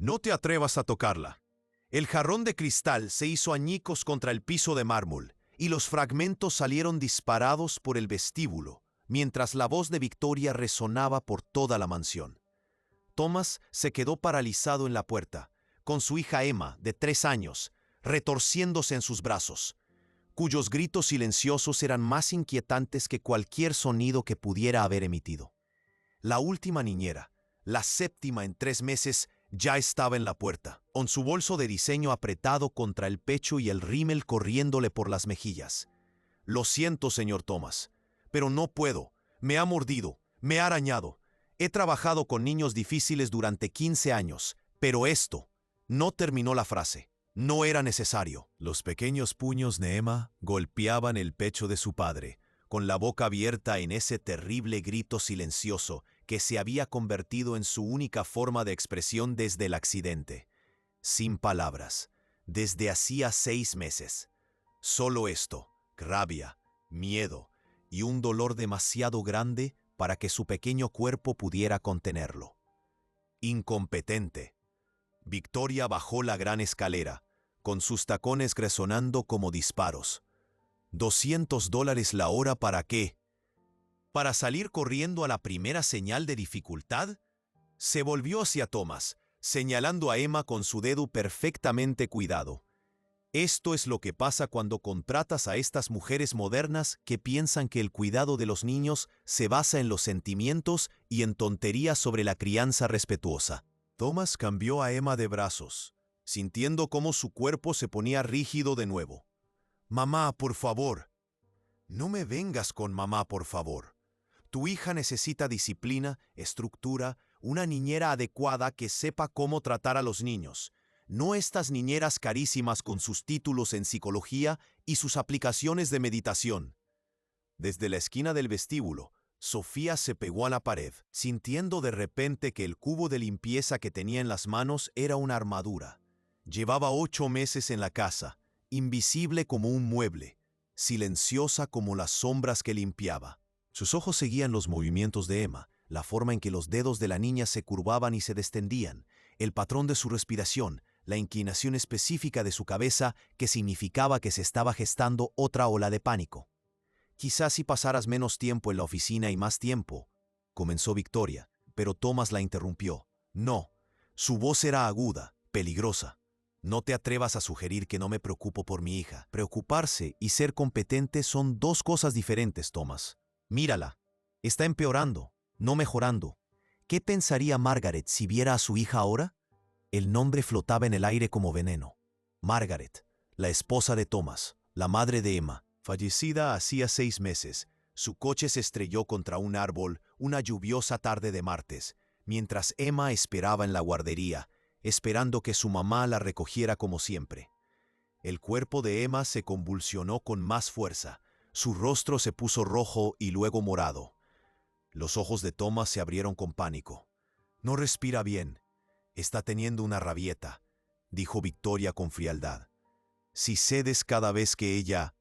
No te atrevas a tocarla. El jarrón de cristal se hizo añicos contra el piso de mármol, y los fragmentos salieron disparados por el vestíbulo, mientras la voz de Victoria resonaba por toda la mansión. Thomas se quedó paralizado en la puerta, con su hija Emma, de 3 años, retorciéndose en sus brazos, cuyos gritos silenciosos eran más inquietantes que cualquier sonido que pudiera haber emitido. La última niñera, la 7ª en 3 meses, ya estaba en la puerta, con su bolso de diseño apretado contra el pecho y el rímel corriéndole por las mejillas. Lo siento, señor Thomas, pero no puedo. Me ha mordido, me ha arañado. He trabajado con niños difíciles durante 15 años, pero esto... No terminó la frase. No era necesario. Los pequeños puños de Emma golpeaban el pecho de su padre, con la boca abierta en ese terrible grito silencioso que se había convertido en su única forma de expresión desde el accidente. Sin palabras, desde hacía 6 meses. Solo esto, rabia, miedo y un dolor demasiado grande para que su pequeño cuerpo pudiera contenerlo. Incompetente. Victoria bajó la gran escalera, con sus tacones resonando como disparos. $200 la hora, ¿para qué? ¿Para salir corriendo a la primera señal de dificultad? Se volvió hacia Thomas, señalando a Emma con su dedo perfectamente cuidado. Esto es lo que pasa cuando contratas a estas mujeres modernas que piensan que el cuidado de los niños se basa en los sentimientos y en tonterías sobre la crianza respetuosa. Thomas cambió a Emma de brazos, sintiendo cómo su cuerpo se ponía rígido de nuevo. «Mamá, por favor». «No me vengas con mamá, por favor. Tu hija necesita disciplina, estructura, una niñera adecuada que sepa cómo tratar a los niños. No estas niñeras carísimas con sus títulos en psicología y sus aplicaciones de meditación». Desde la esquina del vestíbulo, Sofía se pegó a la pared, sintiendo de repente que el cubo de limpieza que tenía en las manos era una armadura. Llevaba 8 meses en la casa, invisible como un mueble, silenciosa como las sombras que limpiaba. Sus ojos seguían los movimientos de Emma, la forma en que los dedos de la niña se curvaban y se destendían, el patrón de su respiración, la inclinación específica de su cabeza que significaba que se estaba gestando otra ola de pánico. «Quizás si pasaras menos tiempo en la oficina y más tiempo», comenzó Victoria, pero Thomas la interrumpió. «No». Su voz era aguda, peligrosa. «No te atrevas a sugerir que no me preocupo por mi hija. Preocuparse y ser competente son 2 cosas diferentes, Thomas. Mírala. Está empeorando, no mejorando. ¿Qué pensaría Margaret si viera a su hija ahora?» El nombre flotaba en el aire como veneno. Margaret, la esposa de Thomas, la madre de Emma. Fallecida hacía 6 meses, su coche se estrelló contra un árbol una lluviosa tarde de martes, mientras Emma esperaba en la guardería, esperando que su mamá la recogiera como siempre. El cuerpo de Emma se convulsionó con más fuerza, su rostro se puso rojo y luego morado. Los ojos de Thomas se abrieron con pánico. «No respira bien. Está teniendo una rabieta», dijo Victoria con frialdad. «Si cedes cada vez que ella...»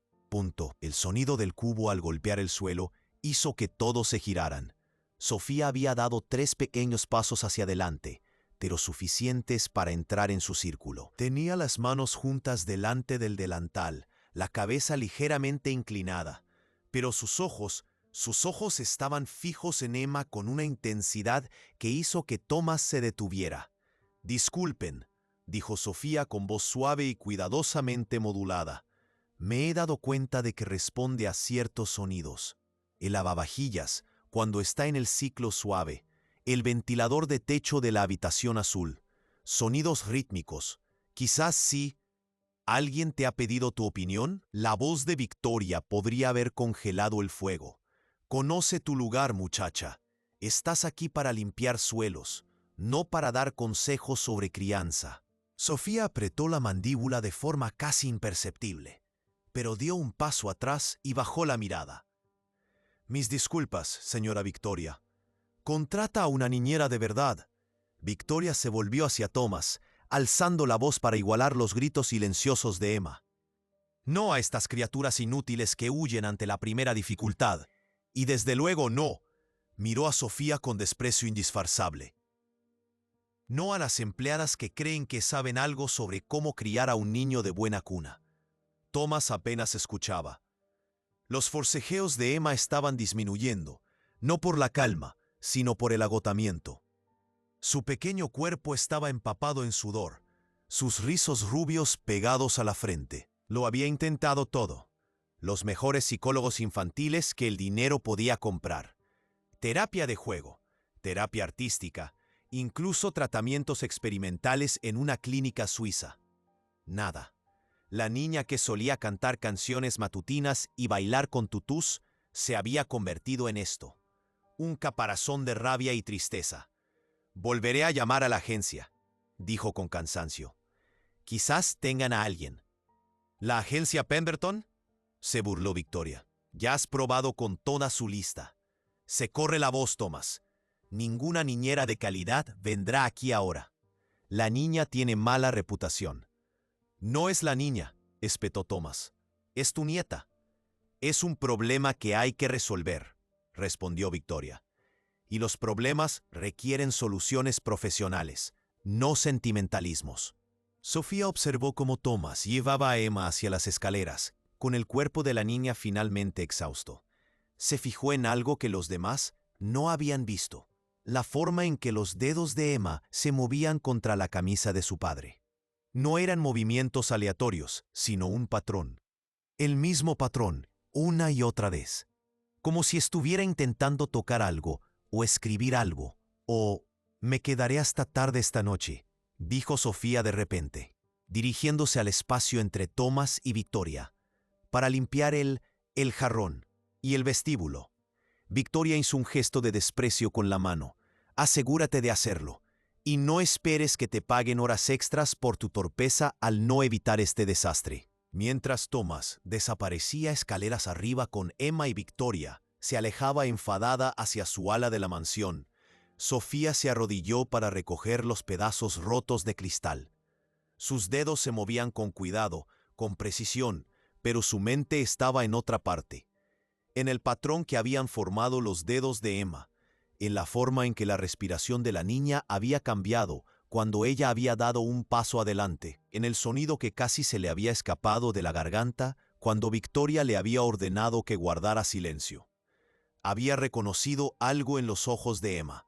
El sonido del cubo al golpear el suelo hizo que todos se giraran. Sofía había dado 3 pequeños pasos hacia adelante, pero suficientes para entrar en su círculo. Tenía las manos juntas delante del delantal, la cabeza ligeramente inclinada, pero sus ojos estaban fijos en Emma con una intensidad que hizo que Thomas se detuviera. «Disculpen», dijo Sofía con voz suave y cuidadosamente modulada. «Me he dado cuenta de que responde a ciertos sonidos. El lavavajillas, cuando está en el ciclo suave, el ventilador de techo de la habitación azul, sonidos rítmicos. Quizás sí. ¿Alguien te ha pedido tu opinión?» La voz de Victoria podría haber congelado el fuego. «Conoce tu lugar, muchacha. Estás aquí para limpiar suelos, no para dar consejos sobre crianza». Sofía apretó la mandíbula de forma casi imperceptible, pero dio un paso atrás y bajó la mirada. «Mis disculpas, señora Victoria. Contrata a una niñera de verdad». Victoria se volvió hacia Thomas, alzando la voz para igualar los gritos silenciosos de Emma. «No a estas criaturas inútiles que huyen ante la primera dificultad. Y desde luego no». Miró a Sofía con desprecio indisfrazable. no a las empleadas que creen que saben algo sobre cómo criar a un niño de buena cuna. Thomas apenas escuchaba. Los forcejeos de Emma estaban disminuyendo, no por la calma, sino por el agotamiento. Su pequeño cuerpo estaba empapado en sudor, sus rizos rubios pegados a la frente. Lo había intentado todo. Los mejores psicólogos infantiles que el dinero podía comprar. Terapia de juego, terapia artística, incluso tratamientos experimentales en una clínica suiza. Nada. La niña que solía cantar canciones matutinas y bailar con tutús se había convertido en esto. Un caparazón de rabia y tristeza. «Volveré a llamar a la agencia», dijo con cansancio. «Quizás tengan a alguien». «¿La agencia Pemberton?», se burló Victoria. «Ya has probado con toda su lista. Se corre la voz, Thomas. Ninguna niñera de calidad vendrá aquí ahora. La niña tiene mala reputación». «No es la niña», espetó Thomas. «Es tu nieta». «Es un problema que hay que resolver», respondió Victoria. «Y los problemas requieren soluciones profesionales, no sentimentalismos». Sofía observó cómo Thomas llevaba a Emma hacia las escaleras, con el cuerpo de la niña finalmente exhausto. Se fijó en algo que los demás no habían visto: la forma en que los dedos de Emma se movían contra la camisa de su padre. No eran movimientos aleatorios, sino un patrón. El mismo patrón, una y otra vez. Como si estuviera intentando tocar algo, o escribir algo, o «Me quedaré hasta tarde esta noche», dijo Sofía de repente, dirigiéndose al espacio entre Thomas y Victoria, para limpiar el jarrón y el vestíbulo. Victoria hizo un gesto de desprecio con la mano. «Asegúrate de hacerlo, y no esperes que te paguen horas extras por tu torpeza al no evitar este desastre». Mientras Thomas desaparecía escaleras arriba con Emma y Victoria, se alejaba enfadada hacia su ala de la mansión, Sofía se arrodilló para recoger los pedazos rotos de cristal. Sus dedos se movían con cuidado, con precisión, pero su mente estaba en otra parte. En el patrón que habían formado los dedos de Emma, en la forma en que la respiración de la niña había cambiado cuando ella había dado un paso adelante, en el sonido que casi se le había escapado de la garganta cuando Victoria le había ordenado que guardara silencio. Había reconocido algo en los ojos de Emma,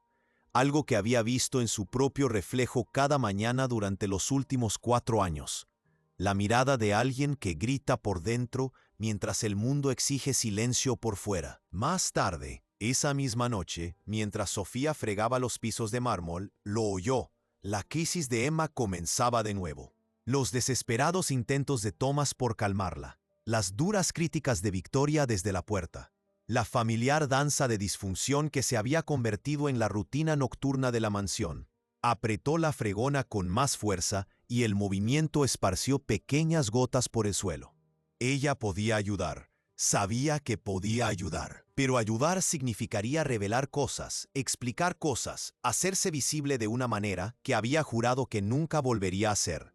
algo que había visto en su propio reflejo cada mañana durante los últimos 4 años. La mirada de alguien que grita por dentro mientras el mundo exige silencio por fuera. Más tarde, esa misma noche, mientras Sofía fregaba los pisos de mármol, lo oyó. La crisis de Emma comenzaba de nuevo. Los desesperados intentos de Thomas por calmarla. Las duras críticas de Victoria desde la puerta. La familiar danza de disfunción que se había convertido en la rutina nocturna de la mansión. Apretó la fregona con más fuerza y el movimiento esparció pequeñas gotas por el suelo. Ella podía ayudar. Sabía que podía ayudar. Pero ayudar significaría revelar cosas, explicar cosas, hacerse visible de una manera que había jurado que nunca volvería a hacer.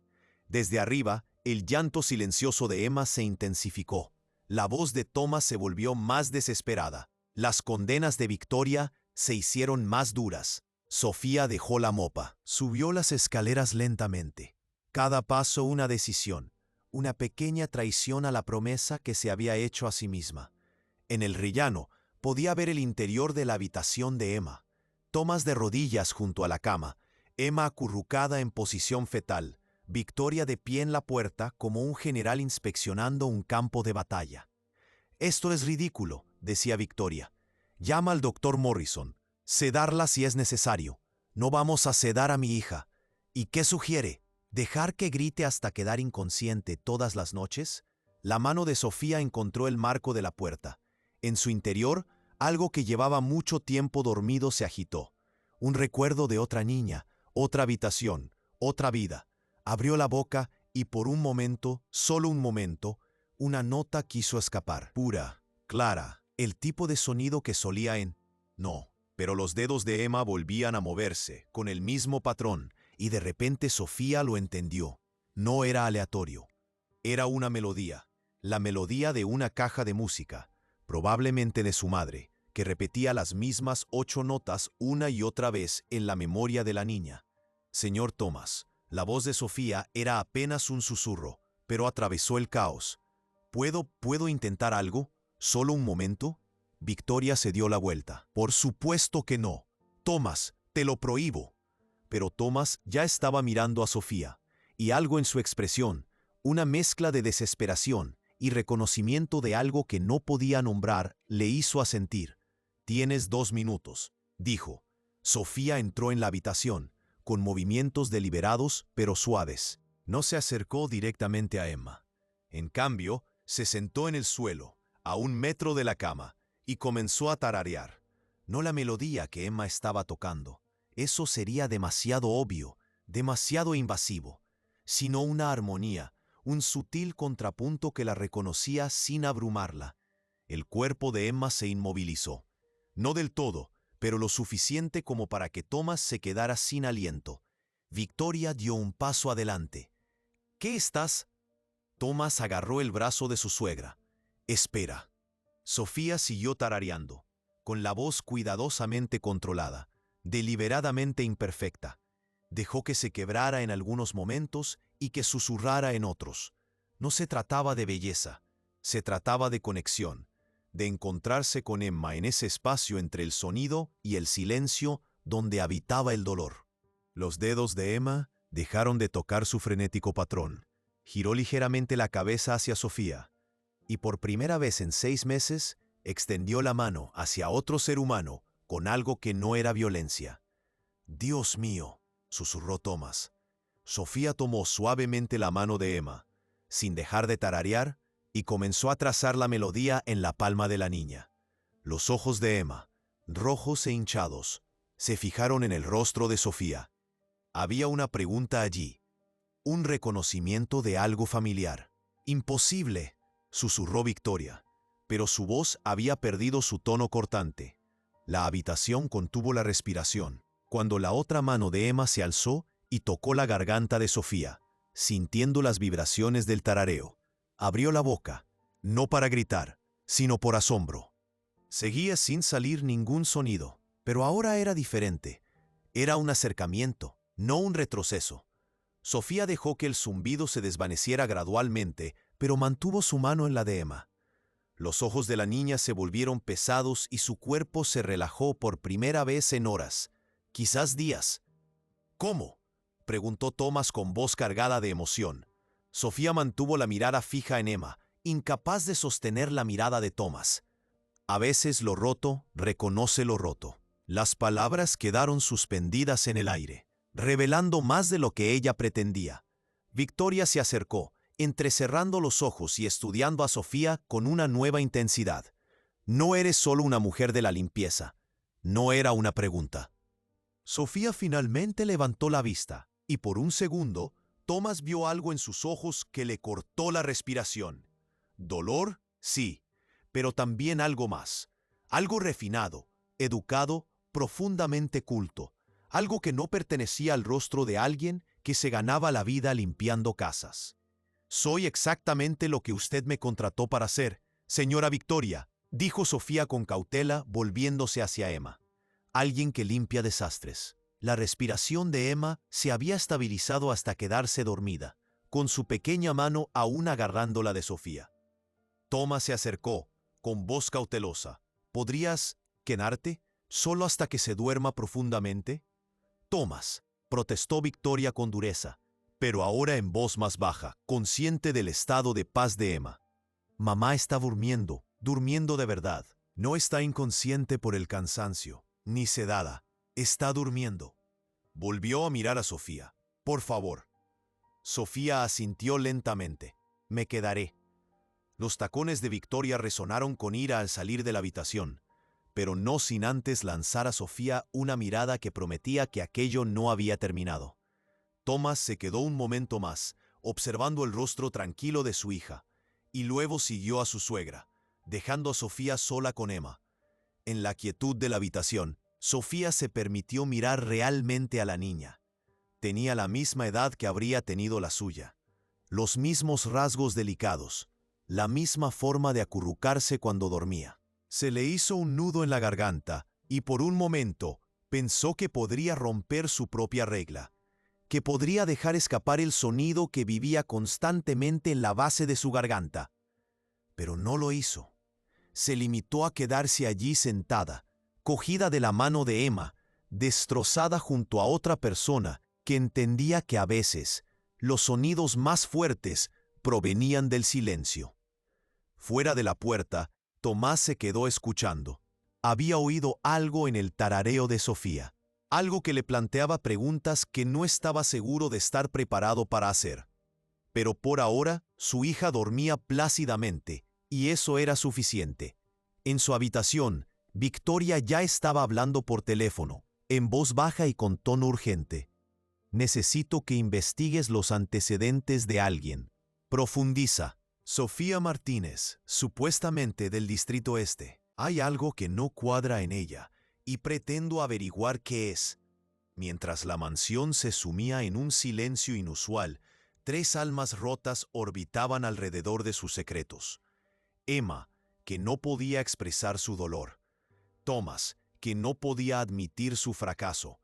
Desde arriba, el llanto silencioso de Emma se intensificó. La voz de Thomas se volvió más desesperada. Las condenas de Victoria se hicieron más duras. Sofía dejó la mopa. Subió las escaleras lentamente. Cada paso una decisión, una pequeña traición a la promesa que se había hecho a sí misma. En el rellano podía ver el interior de la habitación de Emma. Thomas de rodillas junto a la cama, Emma acurrucada en posición fetal, Victoria de pie en la puerta como un general inspeccionando un campo de batalla. «Esto es ridículo», decía Victoria. «Llama al doctor Morrison. Sedarla si es necesario. No vamos a sedar a mi hija». «¿Y qué sugiere? ¿Dejar que grite hasta quedar inconsciente todas las noches?» La mano de Sofía encontró el marco de la puerta. En su interior, algo que llevaba mucho tiempo dormido se agitó. Un recuerdo de otra niña, otra habitación, otra vida. Abrió la boca y por un momento, solo un momento, una nota quiso escapar. Pura, clara, el tipo de sonido que solía en... No, pero los dedos de Emma volvían a moverse, con el mismo patrón, y de repente Sofía lo entendió. No era aleatorio. Era una melodía, la melodía de una caja de música, probablemente de su madre, que repetía las mismas 8 notas una y otra vez en la memoria de la niña. Señor Thomas, la voz de Sofía era apenas un susurro, pero atravesó el caos. ¿Puedo intentar algo? ¿Solo un momento? Victoria se dio la vuelta. Por supuesto que no. Thomas, te lo prohíbo. Pero Thomas ya estaba mirando a Sofía, y algo en su expresión, una mezcla de desesperación y reconocimiento de algo que no podía nombrar, le hizo asentir. «Tienes 2 minutos», dijo. Sofía entró en la habitación, con movimientos deliberados pero suaves. No se acercó directamente a Emma. En cambio, se sentó en el suelo, a 1 metro de la cama, y comenzó a tararear. No la melodía que Emma estaba tocando. Eso sería demasiado obvio, demasiado invasivo, sino una armonía, un sutil contrapunto que la reconocía sin abrumarla. El cuerpo de Emma se inmovilizó. No del todo, pero lo suficiente como para que Thomas se quedara sin aliento. Victoria dio un paso adelante. «¿Qué estás?» Thomas agarró el brazo de su suegra. «Espera». Sofía siguió tarareando, con la voz cuidadosamente controlada, deliberadamente imperfecta. Dejó que se quebrara en algunos momentos y que susurrara en otros. No se trataba de belleza, se trataba de conexión, de encontrarse con Emma en ese espacio entre el sonido y el silencio donde habitaba el dolor. Los dedos de Emma dejaron de tocar su frenético patrón. Giró ligeramente la cabeza hacia Sofía, y por primera vez en 6 meses extendió la mano hacia otro ser humano con algo que no era violencia. «Dios mío», susurró Thomas. Sofía tomó suavemente la mano de Emma, sin dejar de tararear, y comenzó a trazar la melodía en la palma de la niña. Los ojos de Emma, rojos e hinchados, se fijaron en el rostro de Sofía. Había una pregunta allí, un reconocimiento de algo familiar. «Imposible», susurró Victoria, pero su voz había perdido su tono cortante. La habitación contuvo la respiración, cuando la otra mano de Emma se alzó y tocó la garganta de Sofía, sintiendo las vibraciones del tarareo. Abrió la boca, no para gritar, sino por asombro. Seguía sin salir ningún sonido, pero ahora era diferente. Era un acercamiento, no un retroceso. Sofía dejó que el zumbido se desvaneciera gradualmente, pero mantuvo su mano en la de Emma. Los ojos de la niña se volvieron pesados y su cuerpo se relajó por primera vez en horas, quizás días. «¿Cómo?», preguntó Thomas con voz cargada de emoción. Sofía mantuvo la mirada fija en Emma, incapaz de sostener la mirada de Thomas. A veces lo roto reconoce lo roto. Las palabras quedaron suspendidas en el aire, revelando más de lo que ella pretendía. Victoria se acercó, entrecerrando los ojos y estudiando a Sofía con una nueva intensidad. «No eres solo una mujer de la limpieza». No era una pregunta. Sofía finalmente levantó la vista, y por un segundo, Thomas vio algo en sus ojos que le cortó la respiración. Dolor, sí, pero también algo más. Algo refinado, educado, profundamente culto. Algo que no pertenecía al rostro de alguien que se ganaba la vida limpiando casas. «Soy exactamente lo que usted me contrató para hacer, señora Victoria», dijo Sofía con cautela, volviéndose hacia Emma. «Alguien que limpia desastres». La respiración de Emma se había estabilizado hasta quedarse dormida, con su pequeña mano aún agarrando la de Sofía. Thomas se acercó, con voz cautelosa. «¿Podrías quedarte solo hasta que se duerma profundamente?» «Thomas», protestó Victoria con dureza, pero ahora en voz más baja, consciente del estado de paz de Emma. «Mamá está durmiendo, durmiendo de verdad. No está inconsciente por el cansancio, ni sedada. Está durmiendo». Volvió a mirar a Sofía. «Por favor». Sofía asintió lentamente. «Me quedaré». Los tacones de Victoria resonaron con ira al salir de la habitación, pero no sin antes lanzar a Sofía una mirada que prometía que aquello no había terminado. Thomas se quedó un momento más, observando el rostro tranquilo de su hija, y luego siguió a su suegra, dejando a Sofía sola con Emma. En la quietud de la habitación, Sofía se permitió mirar realmente a la niña. Tenía la misma edad que habría tenido la suya, los mismos rasgos delicados, la misma forma de acurrucarse cuando dormía. Se le hizo un nudo en la garganta y por un momento pensó que podría romper su propia regla, que podría dejar escapar el sonido que vivía constantemente en la base de su garganta. Pero no lo hizo. Se limitó a quedarse allí sentada, cogida de la mano de Emma, destrozada junto a otra persona que entendía que a veces los sonidos más fuertes provenían del silencio. Fuera de la puerta, Tomás se quedó escuchando. Había oído algo en el tarareo de Sofía, algo que le planteaba preguntas que no estaba seguro de estar preparado para hacer. Pero por ahora, su hija dormía plácidamente, y eso era suficiente. En su habitación, Victoria ya estaba hablando por teléfono, en voz baja y con tono urgente. Necesito que investigues los antecedentes de alguien. Profundiza. Sofía Martínez, supuestamente del Distrito Este. Hay algo que no cuadra en ella, y pretendo averiguar qué es. Mientras la mansión se sumía en un silencio inusual, 3 almas rotas orbitaban alrededor de sus secretos. Emma, que no podía expresar su dolor. Thomas, que no podía admitir su fracaso.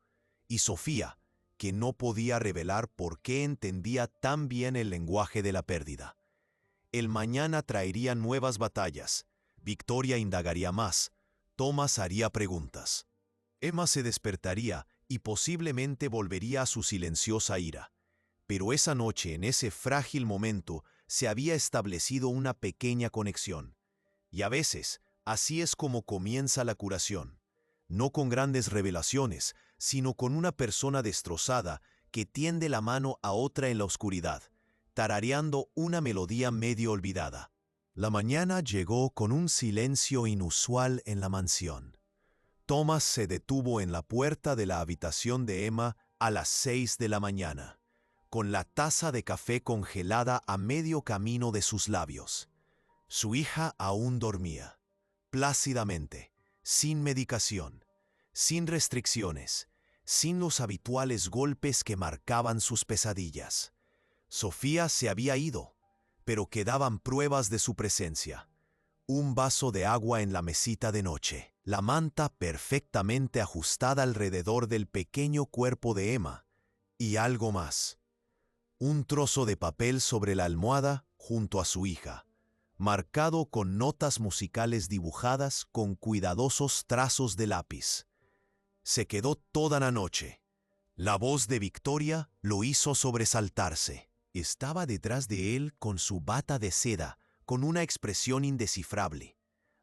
Y Sofía, que no podía revelar por qué entendía tan bien el lenguaje de la pérdida. El mañana traería nuevas batallas. Victoria indagaría más. Thomas haría preguntas. Emma se despertaría y posiblemente volvería a su silenciosa ira. Pero esa noche, en ese frágil momento, se había establecido una pequeña conexión. Y a veces, así es como comienza la curación. No con grandes revelaciones, sino con una persona destrozada que tiende la mano a otra en la oscuridad, tarareando una melodía medio olvidada. La mañana llegó con un silencio inusual en la mansión. Thomas se detuvo en la puerta de la habitación de Emma a las 6 de la mañana, con la taza de café congelada a medio camino de sus labios. Su hija aún dormía, plácidamente, sin medicación, sin restricciones, sin los habituales golpes que marcaban sus pesadillas. Sofía se había ido, pero quedaban pruebas de su presencia. Un vaso de agua en la mesita de noche, la manta perfectamente ajustada alrededor del pequeño cuerpo de Emma, y algo más. Un trozo de papel sobre la almohada junto a su hija, marcado con notas musicales dibujadas con cuidadosos trazos de lápiz. Se quedó toda la noche. La voz de Victoria lo hizo sobresaltarse. Estaba detrás de él con su bata de seda, con una expresión indescifrable.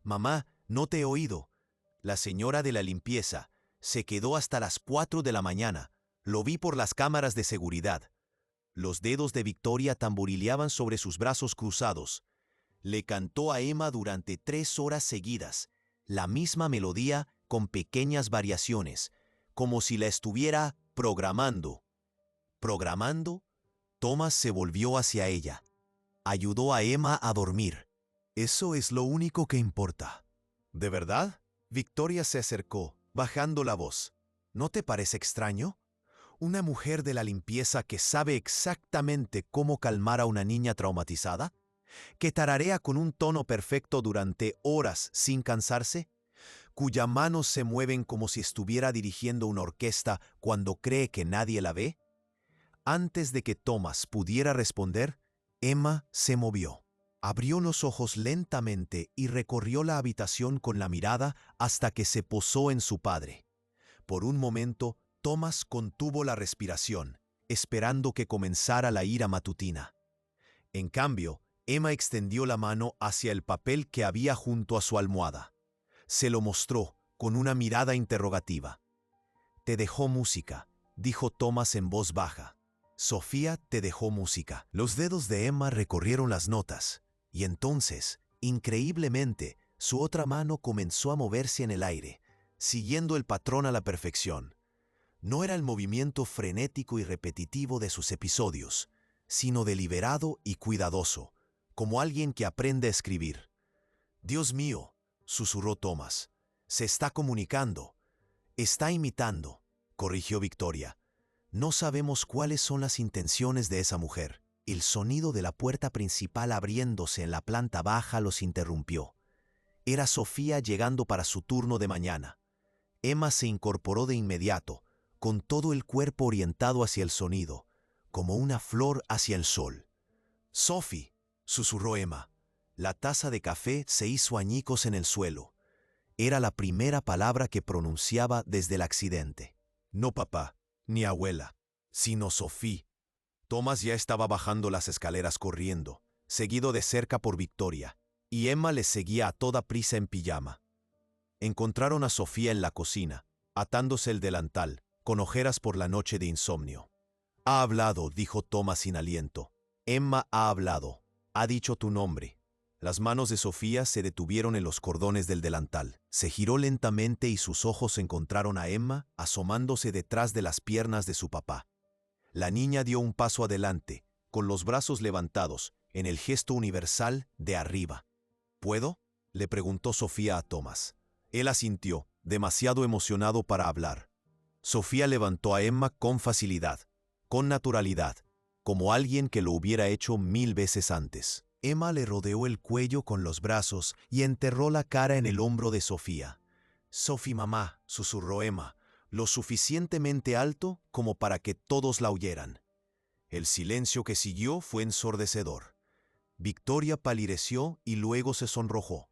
«Mamá, no te he oído. La señora de la limpieza se quedó hasta las 4 de la mañana. Lo vi por las cámaras de seguridad». Los dedos de Victoria tamborileaban sobre sus brazos cruzados. Le cantó a Emma durante 3 horas seguidas, la misma melodía con pequeñas variaciones, como si la estuviera programando. ¿Programando? Thomas se volvió hacia ella. Ayudó a Emma a dormir. Eso es lo único que importa. ¿De verdad? Victoria se acercó, bajando la voz. ¿No te parece extraño? ¿Una mujer de la limpieza que sabe exactamente cómo calmar a una niña traumatizada? ¿Que tararea con un tono perfecto durante horas sin cansarse? ¿Cuyas manos se mueven como si estuviera dirigiendo una orquesta cuando cree que nadie la ve? Antes de que Thomas pudiera responder, Emma se movió. Abrió los ojos lentamente y recorrió la habitación con la mirada hasta que se posó en su padre. Por un momento, Thomas contuvo la respiración, esperando que comenzara la ira matutina. En cambio, Emma extendió la mano hacia el papel que había junto a su almohada. Se lo mostró con una mirada interrogativa. «Te dejó música», dijo Thomas en voz baja. «Sofía te dejó música». Los dedos de Emma recorrieron las notas, y entonces, increíblemente, su otra mano comenzó a moverse en el aire, siguiendo el patrón a la perfección. No era el movimiento frenético y repetitivo de sus episodios, sino deliberado y cuidadoso, como alguien que aprende a escribir. «Dios mío», susurró Thomas, «se está comunicando». «Está imitando», corrigió Victoria. «No sabemos cuáles son las intenciones de esa mujer». El sonido de la puerta principal abriéndose en la planta baja los interrumpió. Era Sofía llegando para su turno de mañana. Emma se incorporó de inmediato, con todo el cuerpo orientado hacia el sonido, como una flor hacia el sol. «Sophie», susurró Emma. La taza de café se hizo añicos en el suelo. Era la primera palabra que pronunciaba desde el accidente. No papá, ni abuela, sino Sophie. Thomas ya estaba bajando las escaleras corriendo, seguido de cerca por Victoria, y Emma le seguía a toda prisa en pijama. Encontraron a Sofía en la cocina, atándose el delantal, con ojeras por la noche de insomnio. «Ha hablado», dijo Thomas sin aliento. «Emma ha hablado. Ha dicho tu nombre». Las manos de Sofía se detuvieron en los cordones del delantal. Se giró lentamente y sus ojos encontraron a Emma asomándose detrás de las piernas de su papá. La niña dio un paso adelante, con los brazos levantados, en el gesto universal de arriba. «¿Puedo?», le preguntó Sofía a Thomas. Él asintió, demasiado emocionado para hablar. Sofía levantó a Emma con facilidad, con naturalidad, como alguien que lo hubiera hecho 1000 veces antes. Emma le rodeó el cuello con los brazos y enterró la cara en el hombro de Sofía. «Sophie, mamá», susurró Emma, lo suficientemente alto como para que todos la oyeran. El silencio que siguió fue ensordecedor. Victoria palideció y luego se sonrojó.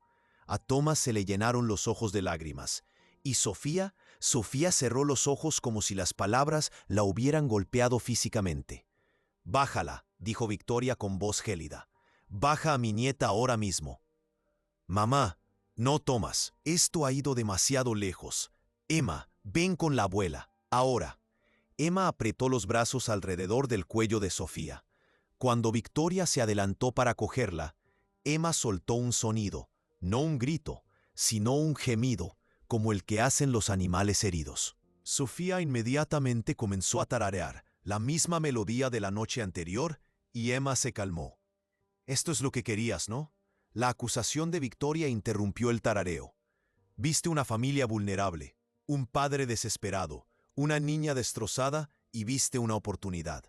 A Thomas se le llenaron los ojos de lágrimas. Y Sofía cerró los ojos como si las palabras la hubieran golpeado físicamente. «Bájala», dijo Victoria con voz gélida. «Baja a mi nieta ahora mismo». «Mamá, no, Thomas, esto ha ido demasiado lejos. Emma, ven con la abuela, ahora». Emma apretó los brazos alrededor del cuello de Sofía. Cuando Victoria se adelantó para cogerla, Emma soltó un sonido, no un grito, sino un gemido, como el que hacen los animales heridos. Sofía inmediatamente comenzó a tararear la misma melodía de la noche anterior y Emma se calmó. «Esto es lo que querías, ¿no?». La acusación de Victoria interrumpió el tarareo. «Viste una familia vulnerable, un padre desesperado, una niña destrozada y viste una oportunidad».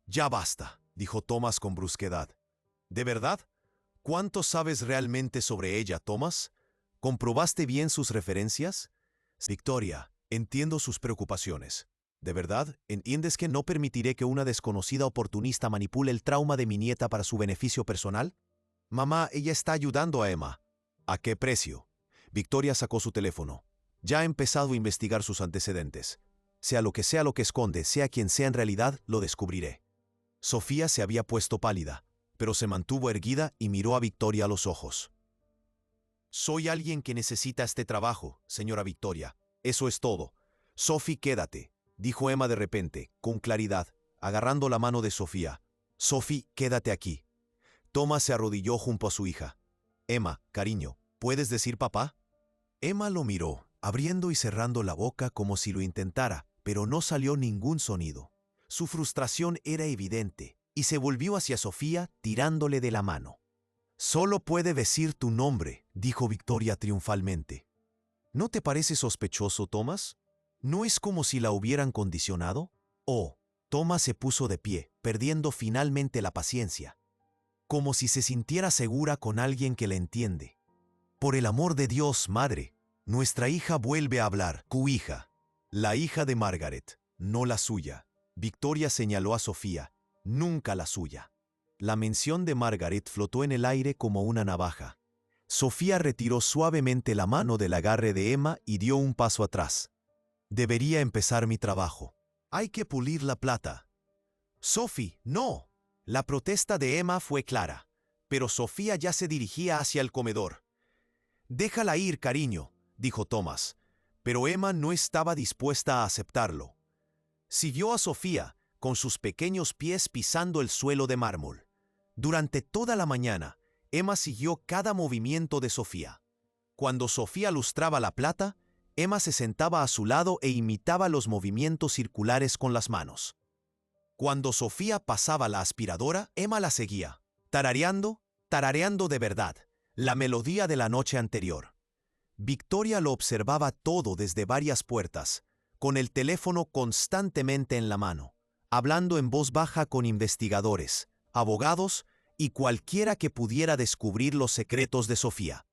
«Ya basta», dijo Thomas con brusquedad. «¿De verdad? ¿Cuánto sabes realmente sobre ella, Thomas? ¿Comprobaste bien sus referencias?» «Victoria, entiendo sus preocupaciones. ¿De verdad entiendes que no permitiré que una desconocida oportunista manipule el trauma de mi nieta para su beneficio personal?» «Mamá, ella está ayudando a Emma». «¿A qué precio?» Victoria sacó su teléfono. «Ya ha empezado a investigar sus antecedentes. Sea lo que esconde, sea quien sea en realidad, lo descubriré». Sofía se había puesto pálida, pero se mantuvo erguida y miró a Victoria a los ojos. «Soy alguien que necesita este trabajo, señora Victoria. Eso es todo. Sophie, quédate», dijo Emma de repente, con claridad, agarrando la mano de Sofía. «Sophie, quédate aquí». Thomas se arrodilló junto a su hija. «Emma, cariño, ¿puedes decir papá?». Emma lo miró, abriendo y cerrando la boca como si lo intentara, pero no salió ningún sonido. Su frustración era evidente, y se volvió hacia Sofía tirándole de la mano. «Solo puede decir tu nombre», dijo Victoria triunfalmente. «¿No te parece sospechoso, Thomas? ¿No es como si la hubieran condicionado?» «Oh». Thomas se puso de pie, perdiendo finalmente la paciencia. Como si se sintiera segura con alguien que la entiende. «Por el amor de Dios, madre, nuestra hija vuelve a hablar». «Tu hija». «La hija de Margaret, no la suya». Victoria señaló a Sofía. «Nunca la suya». La mención de Margaret flotó en el aire como una navaja. Sofía retiró suavemente la mano del agarre de Emma y dio un paso atrás. «Debería empezar mi trabajo. Hay que pulir la plata». «Sophie, no». La protesta de Emma fue clara, pero Sofía ya se dirigía hacia el comedor. «Déjala ir, cariño», dijo Thomas, pero Emma no estaba dispuesta a aceptarlo. Siguió a Sofía, con sus pequeños pies pisando el suelo de mármol. Durante toda la mañana, Emma siguió cada movimiento de Sofía. Cuando Sofía lustraba la plata, Emma se sentaba a su lado e imitaba los movimientos circulares con las manos. Cuando Sofía pasaba la aspiradora, Emma la seguía, tarareando de verdad, la melodía de la noche anterior. Victoria lo observaba todo desde varias puertas, con el teléfono constantemente en la mano, hablando en voz baja con investigadores, abogados y cualquiera que pudiera descubrir los secretos de Sofía.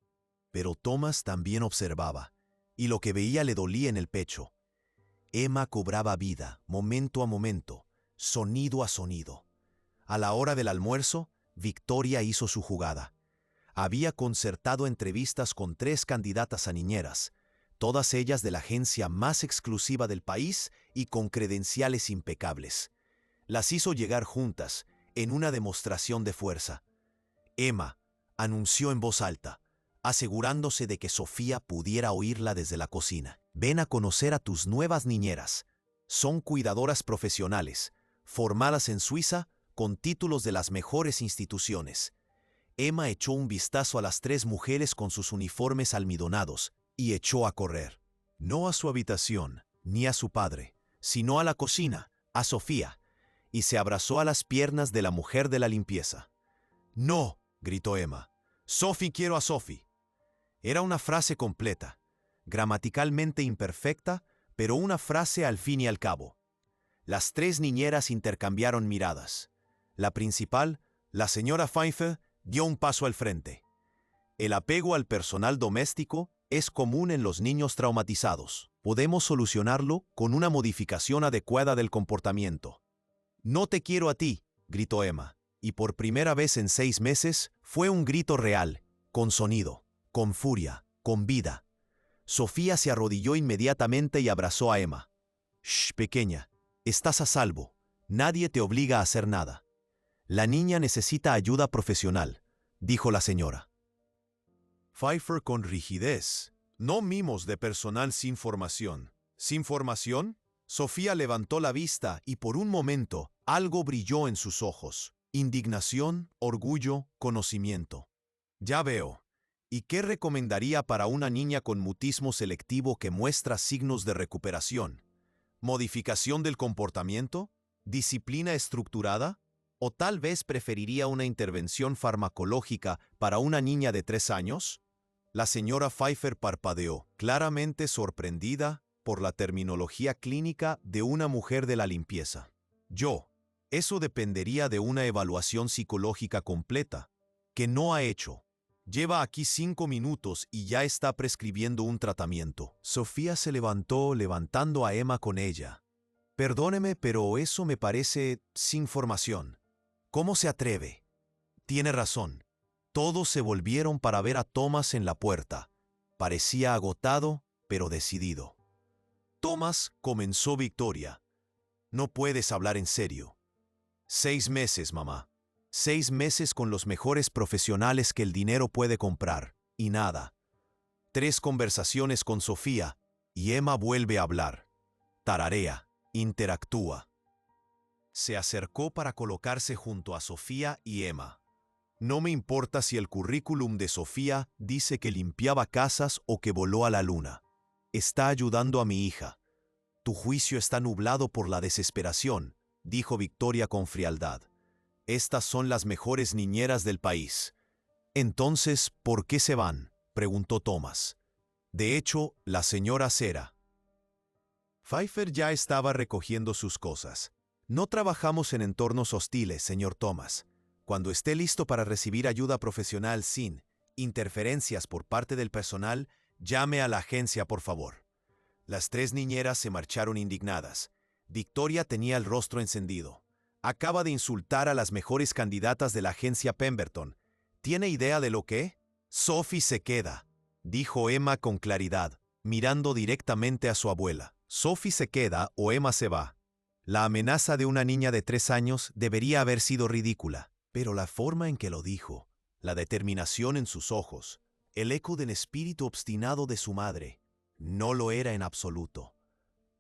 Pero Thomas también observaba, y lo que veía le dolía en el pecho. Emma cobraba vida, momento a momento, sonido a sonido. A la hora del almuerzo, Victoria hizo su jugada. Había concertado entrevistas con 3 candidatas a niñeras, todas ellas de la agencia más exclusiva del país y con credenciales impecables. Las hizo llegar juntas, en una demostración de fuerza. Emma anunció en voz alta, asegurándose de que Sofía pudiera oírla desde la cocina. Ven a conocer a tus nuevas niñeras. Son cuidadoras profesionales, formadas en Suiza, con títulos de las mejores instituciones. Emma echó un vistazo a las 3 mujeres con sus uniformes almidonados y echó a correr. No a su habitación, ni a su padre, sino a la cocina, a Sofía, y se abrazó a las piernas de la mujer de la limpieza. «No», gritó Emma. «Sophie, quiero a Sophie». Era una frase completa, gramaticalmente imperfecta, pero una frase al fin y al cabo. Las 3 niñeras intercambiaron miradas. La principal, la señora Pfeiffer, dio un paso al frente. El apego al personal doméstico es común en los niños traumatizados. Podemos solucionarlo con una modificación adecuada del comportamiento. «No te quiero a ti», gritó Emma, y por primera vez en 6 meses fue un grito real, con sonido, con furia, con vida. Sofía se arrodilló inmediatamente y abrazó a Emma. «Shh, pequeña, estás a salvo. Nadie te obliga a hacer nada». «La niña necesita ayuda profesional», dijo la señora. Pfeiffer con rigidez. «No mimos de personal sin formación». «¿Sin formación?» Sofía levantó la vista y por un momento algo brilló en sus ojos. Indignación, orgullo, conocimiento. «Ya veo. ¿Y qué recomendaría para una niña con mutismo selectivo que muestra signos de recuperación? ¿Modificación del comportamiento? ¿Disciplina estructurada? ¿O tal vez preferiría una intervención farmacológica para una niña de 3 años?» La señora Pfeiffer parpadeó, claramente sorprendida por la terminología clínica de una mujer de la limpieza. Eso dependería de una evaluación psicológica completa, que no ha hecho. Lleva aquí 5 minutos y ya está prescribiendo un tratamiento. Sofía se levantó, levantando a Emma con ella. «Perdóneme, pero eso me parece sin formación. ¿Cómo se atreve?» «Tiene razón». Todos se volvieron para ver a Thomas en la puerta. Parecía agotado, pero decidido. «Thomas», comenzó Victoria. «No puedes hablar en serio». 6 meses, mamá. 6 meses con los mejores profesionales que el dinero puede comprar, y nada. 3 conversaciones con Sofía, y Emma vuelve a hablar. Tararea, interactúa. Se acercó para colocarse junto a Sofía y Emma. «No me importa si el currículum de Sofía dice que limpiaba casas o que voló a la luna. Está ayudando a mi hija. Tu juicio está nublado por la desesperación», dijo Victoria con frialdad. «Estas son las mejores niñeras del país». «Entonces, ¿por qué se van?», preguntó Thomas. «De hecho, la señora Cera». Pfeiffer ya estaba recogiendo sus cosas. «No trabajamos en entornos hostiles, señor Thomas. Cuando esté listo para recibir ayuda profesional sin interferencias por parte del personal, llame a la agencia, por favor». Las 3 niñeras se marcharon indignadas. Victoria tenía el rostro encendido. Acaba de insultar a las mejores candidatas de la agencia Pemberton. ¿Tiene idea de lo que? «Sophie se queda», dijo Emma con claridad, mirando directamente a su abuela. «Sophie se queda o Emma se va». La amenaza de una niña de 3 años debería haber sido ridícula, pero la forma en que lo dijo, la determinación en sus ojos, el eco del espíritu obstinado de su madre, no lo era en absoluto.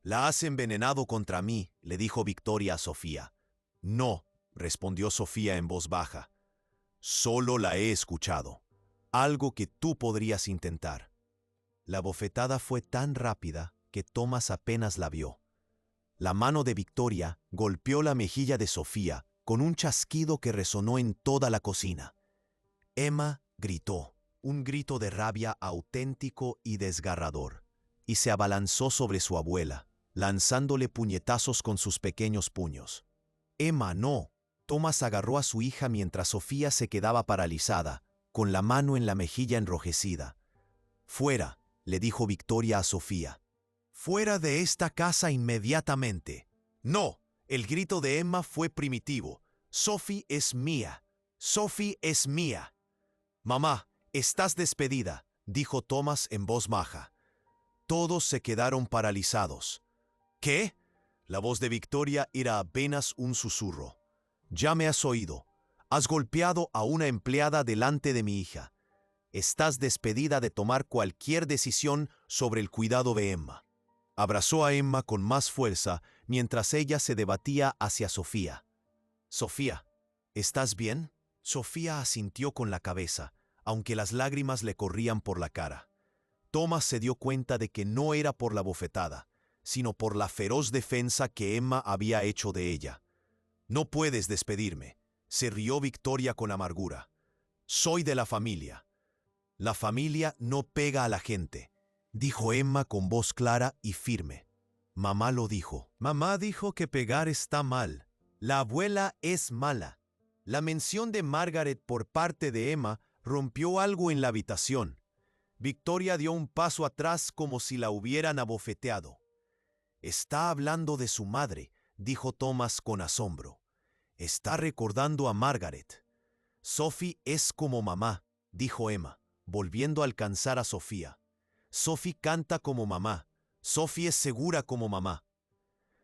«La has envenenado contra mí», le dijo Victoria a Sofía. «No», respondió Sofía en voz baja. «Solo la he escuchado. Algo que tú podrías intentar». La bofetada fue tan rápida que Thomas apenas la vio. La mano de Victoria golpeó la mejilla de Sofía con un chasquido que resonó en toda la cocina. Emma gritó, un grito de rabia auténtico y desgarrador, y se abalanzó sobre su abuela, lanzándole puñetazos con sus pequeños puños. «Emma, no». Thomas agarró a su hija mientras Sofía se quedaba paralizada, con la mano en la mejilla enrojecida. «Fuera», le dijo Victoria a Sofía. Fuera de esta casa inmediatamente. No, el grito de Emma fue primitivo. Sophie es mía. Sophie es mía. Mamá, estás despedida, dijo Thomas en voz baja. Todos se quedaron paralizados. ¿Qué? La voz de Victoria era apenas un susurro. Ya me has oído. Has golpeado a una empleada delante de mi hija. Estás despedida de tomar cualquier decisión sobre el cuidado de Emma. Abrazó a Emma con más fuerza mientras ella se debatía hacia Sofía. Sofía, ¿estás bien? Sofía asintió con la cabeza, aunque las lágrimas le corrían por la cara. Thomas se dio cuenta de que no era por la bofetada, sino por la feroz defensa que Emma había hecho de ella. No puedes despedirme, se rió Victoria con amargura. Soy de la familia. La familia no pega a la gente, dijo Emma con voz clara y firme. Mamá lo dijo. Mamá dijo que pegar está mal. La abuela es mala. La mención de Margaret por parte de Emma rompió algo en la habitación. Victoria dio un paso atrás como si la hubieran abofeteado. Está hablando de su madre, dijo Thomas con asombro. Está recordando a Margaret. Sophie es como mamá, dijo Emma, volviendo a alcanzar a Sofía. Sophie canta como mamá. Sophie es segura como mamá.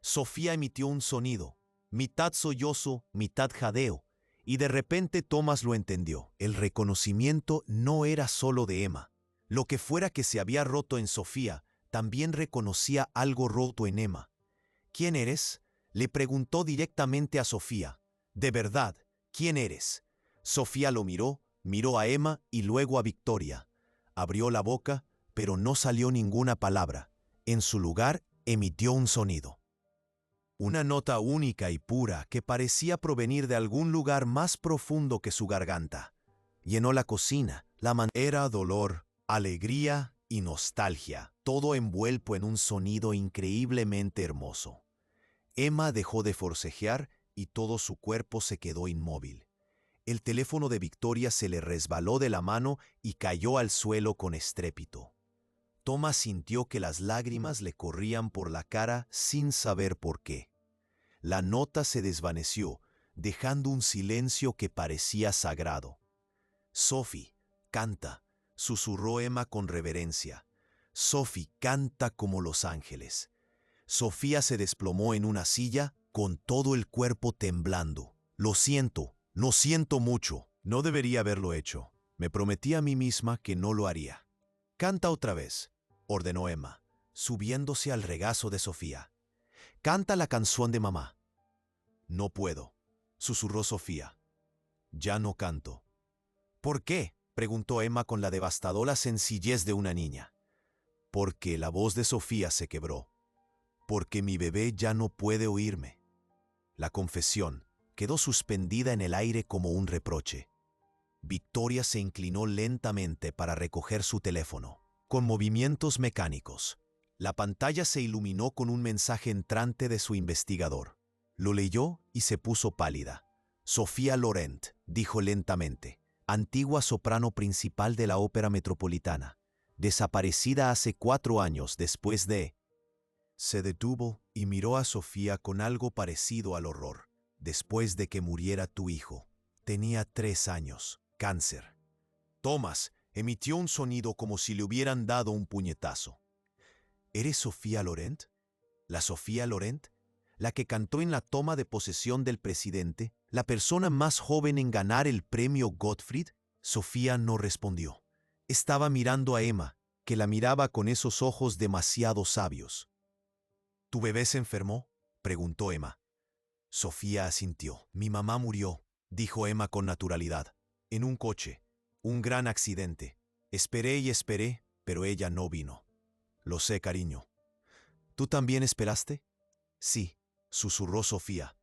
Sofía emitió un sonido, mitad sollozo, mitad jadeo, y de repente Thomas lo entendió. El reconocimiento no era solo de Emma. Lo que fuera que se había roto en Sofía, también reconocía algo roto en Emma. ¿Quién eres? Le preguntó directamente a Sofía. De verdad, ¿quién eres? Sofía lo miró a Emma y luego a Victoria. Abrió la boca, pero no salió ninguna palabra. En su lugar, emitió un sonido. Una nota única y pura que parecía provenir de algún lugar más profundo que su garganta. Llenó la cocina. Era dolor, alegría y nostalgia, todo envuelto en un sonido increíblemente hermoso. Emma dejó de forcejear y todo su cuerpo se quedó inmóvil. El teléfono de Victoria se le resbaló de la mano y cayó al suelo con estrépito. Thomas sintió que las lágrimas le corrían por la cara sin saber por qué. La nota se desvaneció, dejando un silencio que parecía sagrado. Sophie, canta, susurró Emma con reverencia. Sophie canta como los ángeles. Sofía se desplomó en una silla, con todo el cuerpo temblando. Lo siento mucho. No debería haberlo hecho. Me prometí a mí misma que no lo haría. Canta otra vez, ordenó Emma, subiéndose al regazo de Sofía. Canta la canción de mamá. No puedo, susurró Sofía. Ya no canto. ¿Por qué?, preguntó Emma con la devastadora sencillez de una niña. Porque la voz de Sofía se quebró. Porque mi bebé ya no puede oírme. La confesión quedó suspendida en el aire como un reproche. Victoria se inclinó lentamente para recoger su teléfono. Con movimientos mecánicos, la pantalla se iluminó con un mensaje entrante de su investigador. Lo leyó y se puso pálida. Sofía Laurent, dijo lentamente, antigua soprano principal de la Ópera Metropolitana, desaparecida hace 4 años después de... Se detuvo y miró a Sofía con algo parecido al horror. Después de que muriera tu hijo. Tenía 3 años. Cáncer. Thomas emitió un sonido como si le hubieran dado un puñetazo. ¿Eres Sofía Laurent? ¿La Sofía Laurent? ¿La que cantó en la toma de posesión del presidente? ¿La persona más joven en ganar el premio Gottfried? Sofía no respondió. Estaba mirando a Emma, que la miraba con esos ojos demasiado sabios. ¿Tu bebé se enfermó?, preguntó Emma. Sofía asintió. Mi mamá murió, dijo Emma con naturalidad. En un coche. Un gran accidente. Esperé y esperé, pero ella no vino. Lo sé, cariño. ¿Tú también esperaste? Sí, susurró Sofía.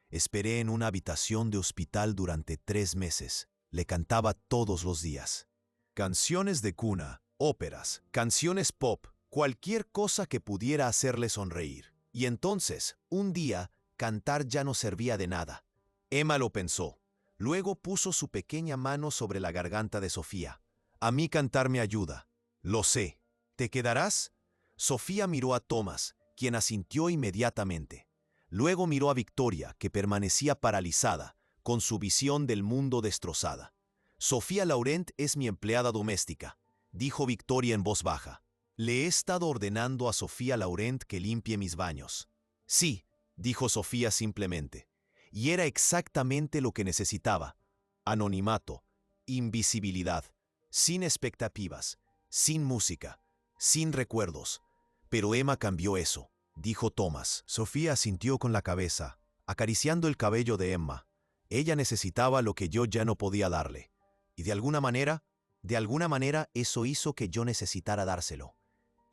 Esperé en una habitación de hospital durante 3 meses. Le cantaba todos los días. Canciones de cuna, óperas, canciones pop, cualquier cosa que pudiera hacerle sonreír. Y entonces, un día, cantar ya no servía de nada. Emma lo pensó. Luego puso su pequeña mano sobre la garganta de Sofía. A mí cantar me ayuda. Lo sé. ¿Te quedarás? Sofía miró a Thomas, quien asintió inmediatamente. Luego miró a Victoria, que permanecía paralizada, con su visión del mundo destrozada. Sofía Laurent es mi empleada doméstica, dijo Victoria en voz baja. Le he estado ordenando a Sofía Laurent que limpie mis baños. Sí, dijo Sofía simplemente. Y era exactamente lo que necesitaba. Anonimato, invisibilidad, sin expectativas, sin música, sin recuerdos. Pero Emma cambió eso, dijo Thomas. Sofía asintió con la cabeza, acariciando el cabello de Emma. Ella necesitaba lo que yo ya no podía darle. Y de alguna manera eso hizo que yo necesitara dárselo.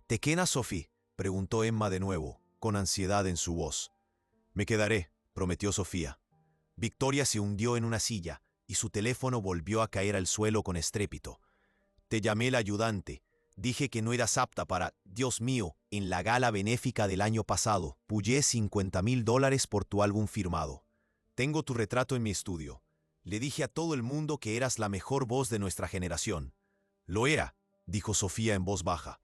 ¿Te quedas, Sophie?, preguntó Emma de nuevo, con ansiedad en su voz. Me quedaré, prometió Sofía. Victoria se hundió en una silla y su teléfono volvió a caer al suelo con estrépito. Te llamé el ayudante. Dije que no eras apta para, Dios mío, en la gala benéfica del año pasado. Puyé $50,000 por tu álbum firmado. Tengo tu retrato en mi estudio. Le dije a todo el mundo que eras la mejor voz de nuestra generación. Lo era, dijo Sofía en voz baja.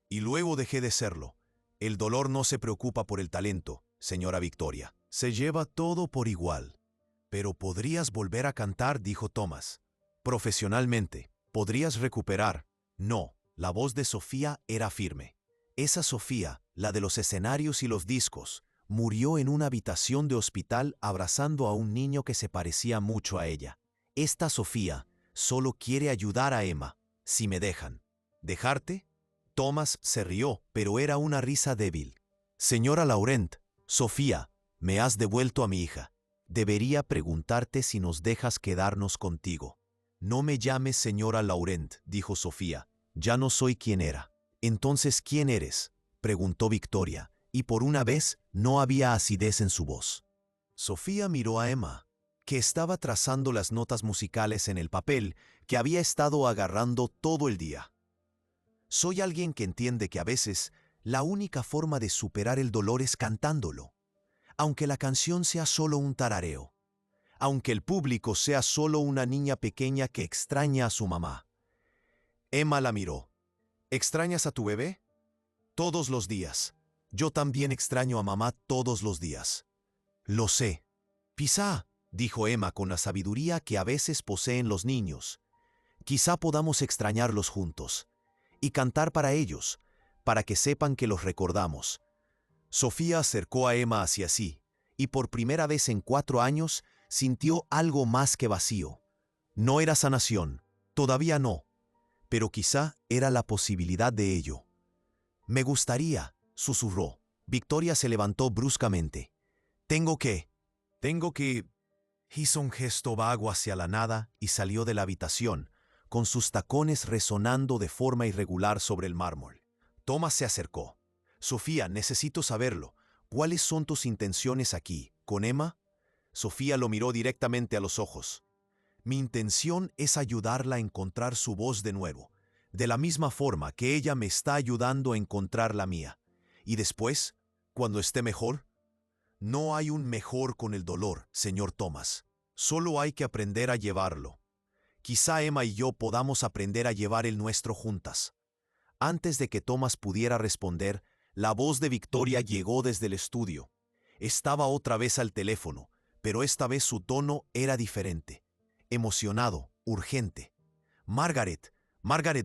Y luego dejé de serlo. El dolor no se preocupa por el talento, señora Victoria. Se lleva todo por igual. Pero podrías volver a cantar, dijo Thomas. Profesionalmente, podrías recuperar. No, la voz de Sofía era firme. Esa Sofía, la de los escenarios y los discos, murió en una habitación de hospital abrazando a un niño que se parecía mucho a ella. Esta Sofía solo quiere ayudar a Emma, si me dejan. ¿Dejarte? Thomas se rió, pero era una risa débil. Señora Laurent, Sofía, me has devuelto a mi hija. Debería preguntarte si nos dejas quedarnos contigo. No me llames señora Laurent, dijo Sofía. Ya no soy quien era. Entonces, ¿quién eres?, preguntó Victoria, y por una vez no había acidez en su voz. Sofía miró a Emma, que estaba trazando las notas musicales en el papel que había estado agarrando todo el día. Soy alguien que entiende que a veces la única forma de superar el dolor es cantándolo, aunque la canción sea solo un tarareo, aunque el público sea solo una niña pequeña que extraña a su mamá. Emma la miró. ¿Extrañas a tu bebé? Todos los días. Yo también extraño a mamá todos los días. Lo sé. Quizá, dijo Emma con la sabiduría que a veces poseen los niños, quizá podamos extrañarlos juntos y cantar para ellos, para que sepan que los recordamos. Sofía acercó a Emma hacia sí, y por primera vez en 4 años sintió algo más que vacío. No era sanación, todavía no, pero quizá era la posibilidad de ello. Me gustaría, susurró. Victoria se levantó bruscamente. Tengo que... Hizo un gesto vago hacia la nada y salió de la habitación, con sus tacones resonando de forma irregular sobre el mármol. Thomas se acercó. Sofía, necesito saberlo. ¿Cuáles son tus intenciones aquí, con Emma? Sofía lo miró directamente a los ojos. Mi intención es ayudarla a encontrar su voz de nuevo, de la misma forma que ella me está ayudando a encontrar la mía. Y después, cuando esté mejor, no hay un mejor con el dolor, señor Thomas. Solo hay que aprender a llevarlo. Quizá Emma y yo podamos aprender a llevar el nuestro juntas. Antes de que Thomas pudiera responder, la voz de Victoria llegó desde el estudio. Estaba otra vez al teléfono, pero esta vez su tono era diferente. Emocionado, urgente. Margaret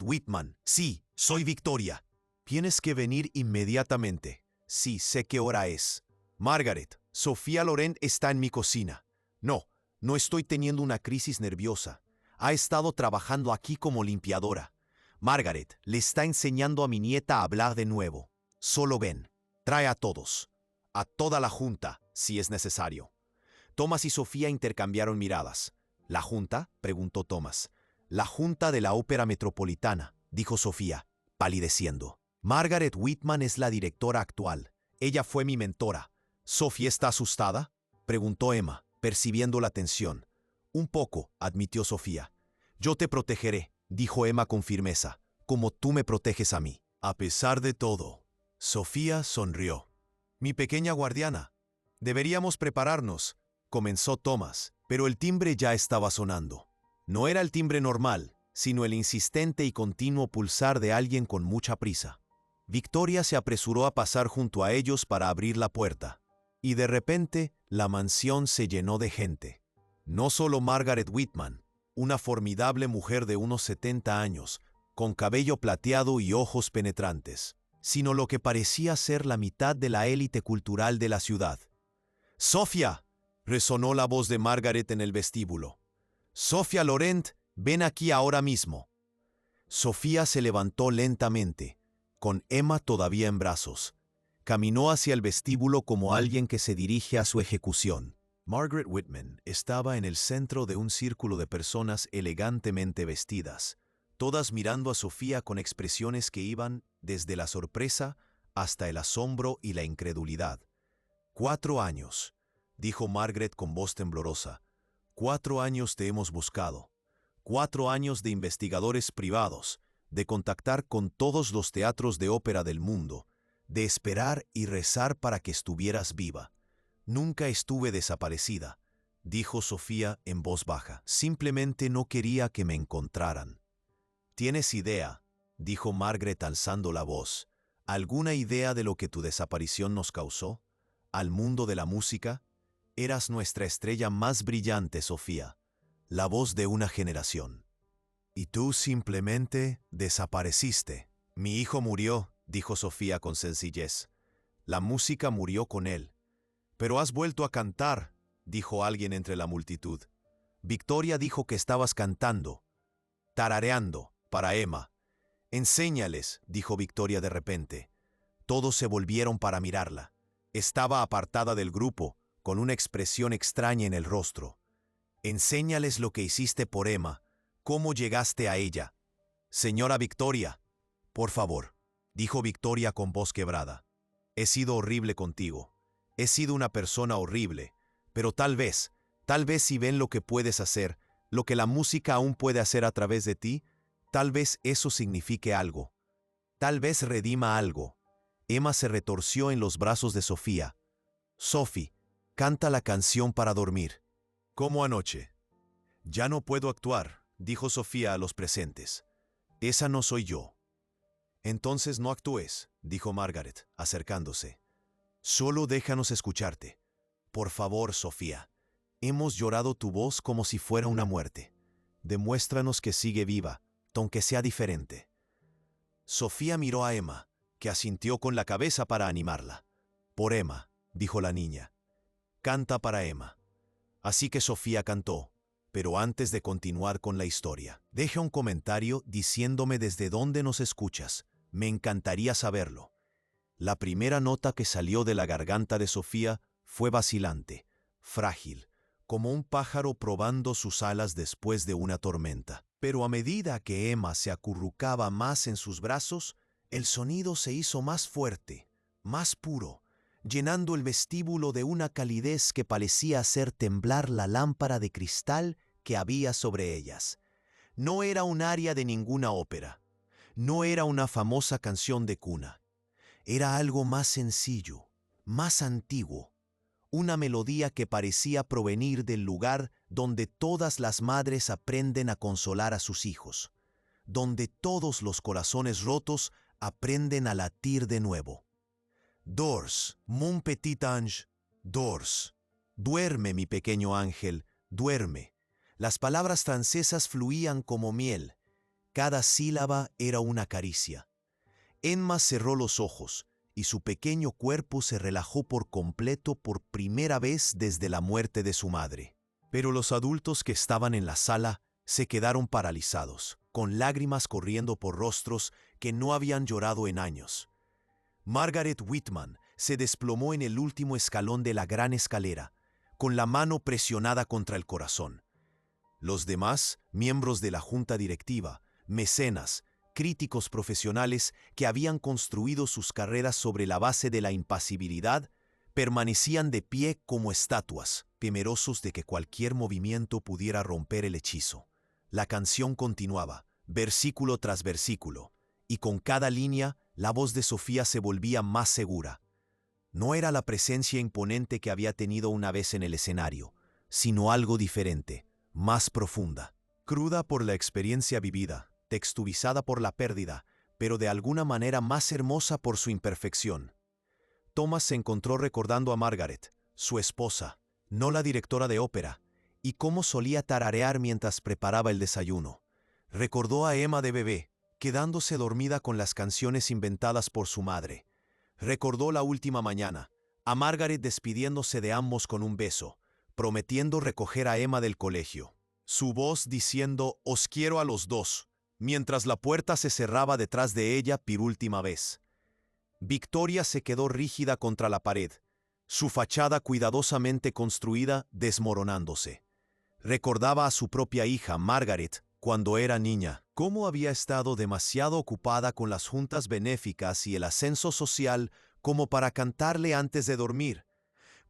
Whitman, sí, soy Victoria. Tienes que venir inmediatamente. Sí, sé qué hora es. Margaret, Sofía Laurent está en mi cocina. No estoy teniendo una crisis nerviosa. Ha estado trabajando aquí como limpiadora. Margaret le está enseñando a mi nieta a hablar de nuevo. Solo ven. Trae a todos. A toda la junta, si es necesario. Thomas y Sofía intercambiaron miradas. ¿La junta?, preguntó Thomas. La junta de la Ópera Metropolitana, dijo Sofía, palideciendo. Margaret Whitman es la directora actual. Ella fue mi mentora. ¿Sofía está asustada?, preguntó Emma, percibiendo la tensión. Un poco, admitió Sofía. Yo te protegeré, dijo Emma con firmeza, como tú me proteges a mí. A pesar de todo, Sofía sonrió. Mi pequeña guardiana, deberíamos prepararnos, comenzó Thomas, pero el timbre ya estaba sonando. No era el timbre normal, sino el insistente y continuo pulsar de alguien con mucha prisa. Victoria se apresuró a pasar junto a ellos para abrir la puerta. Y de repente, la mansión se llenó de gente. No solo Margaret Whitman, una formidable mujer de unos 70 años, con cabello plateado y ojos penetrantes, sino lo que parecía ser la mitad de la élite cultural de la ciudad. «¡Sofía!», resonó la voz de Margaret en el vestíbulo. «Sofía Laurent, ven aquí ahora mismo». Sofía se levantó lentamente, con Emma todavía en brazos. Caminó hacia el vestíbulo como alguien que se dirige a su ejecución. Margaret Whitman estaba en el centro de un círculo de personas elegantemente vestidas, todas mirando a Sofía con expresiones que iban desde la sorpresa hasta el asombro y la incredulidad. 4 años, dijo Margaret con voz temblorosa. 4 años te hemos buscado. 4 años de investigadores privados, de contactar con todos los teatros de ópera del mundo, de esperar y rezar para que estuvieras viva. Nunca estuve desaparecida, dijo Sofía en voz baja. Simplemente no quería que me encontraran. ¿Tienes idea?, dijo Margaret alzando la voz. ¿Alguna idea de lo que tu desaparición nos causó? ¿Al mundo de la música? Eras nuestra estrella más brillante, Sofía, la voz de una generación. Y tú simplemente desapareciste. Mi hijo murió, dijo Sofía con sencillez. La música murió con él. Pero has vuelto a cantar, dijo alguien entre la multitud. Victoria dijo que estabas cantando, tarareando, para Emma. Enséñales, dijo Victoria de repente. Todos se volvieron para mirarla. Estaba apartada del grupo, con una expresión extraña en el rostro. Enséñales lo que hiciste por Emma, cómo llegaste a ella. Señora Victoria, por favor, dijo Victoria con voz quebrada. He sido horrible contigo. He sido una persona horrible, pero tal vez si ven lo que puedes hacer, lo que la música aún puede hacer a través de ti, tal vez eso signifique algo. Tal vez redima algo. Emma se retorció en los brazos de Sofía. Sophie, canta la canción para dormir. ¿Cómo anoche? Ya no puedo actuar, dijo Sofía a los presentes. Esa no soy yo. Entonces no actúes, dijo Margaret, acercándose. Solo déjanos escucharte. Por favor, Sofía. Hemos llorado tu voz como si fuera una muerte. Demuéstranos que sigue viva, aunque sea diferente. Sofía miró a Emma, que asintió con la cabeza para animarla. Por Emma, dijo la niña. Canta para Emma. Así que Sofía cantó, pero antes de continuar con la historia, deja un comentario diciéndome desde dónde nos escuchas. Me encantaría saberlo. La primera nota que salió de la garganta de Sofía fue vacilante, frágil, como un pájaro probando sus alas después de una tormenta. Pero a medida que Emma se acurrucaba más en sus brazos, el sonido se hizo más fuerte, más puro, llenando el vestíbulo de una calidez que parecía hacer temblar la lámpara de cristal que había sobre ellas. No era un aria de ninguna ópera. No era una famosa canción de cuna. Era algo más sencillo, más antiguo, una melodía que parecía provenir del lugar donde todas las madres aprenden a consolar a sus hijos, donde todos los corazones rotos aprenden a latir de nuevo. Dors, mon petit ange, dors. Duerme, mi pequeño ángel, duerme. Las palabras francesas fluían como miel. Cada sílaba era una caricia. Emma cerró los ojos y su pequeño cuerpo se relajó por completo por primera vez desde la muerte de su madre. Pero los adultos que estaban en la sala se quedaron paralizados, con lágrimas corriendo por rostros que no habían llorado en años. Margaret Whitman se desplomó en el último escalón de la gran escalera, con la mano presionada contra el corazón. Los demás, miembros de la junta directiva, mecenas, críticos profesionales que habían construido sus carreras sobre la base de la impasibilidad, permanecían de pie como estatuas, temerosos de que cualquier movimiento pudiera romper el hechizo. La canción continuaba, versículo tras versículo, y con cada línea la voz de Sofía se volvía más segura. No era la presencia imponente que había tenido una vez en el escenario, sino algo diferente, más profunda, cruda por la experiencia vivida, texturizada por la pérdida, pero de alguna manera más hermosa por su imperfección. Thomas se encontró recordando a Margaret, su esposa, no la directora de ópera, y cómo solía tararear mientras preparaba el desayuno. Recordó a Emma de bebé, quedándose dormida con las canciones inventadas por su madre. Recordó la última mañana, a Margaret despidiéndose de ambos con un beso, prometiendo recoger a Emma del colegio. Su voz diciendo «Os quiero a los dos», mientras la puerta se cerraba detrás de ella por última vez. Victoria se quedó rígida contra la pared, su fachada cuidadosamente construida desmoronándose. Recordaba a su propia hija, Margaret, cuando era niña, cómo había estado demasiado ocupada con las juntas benéficas y el ascenso social como para cantarle antes de dormir,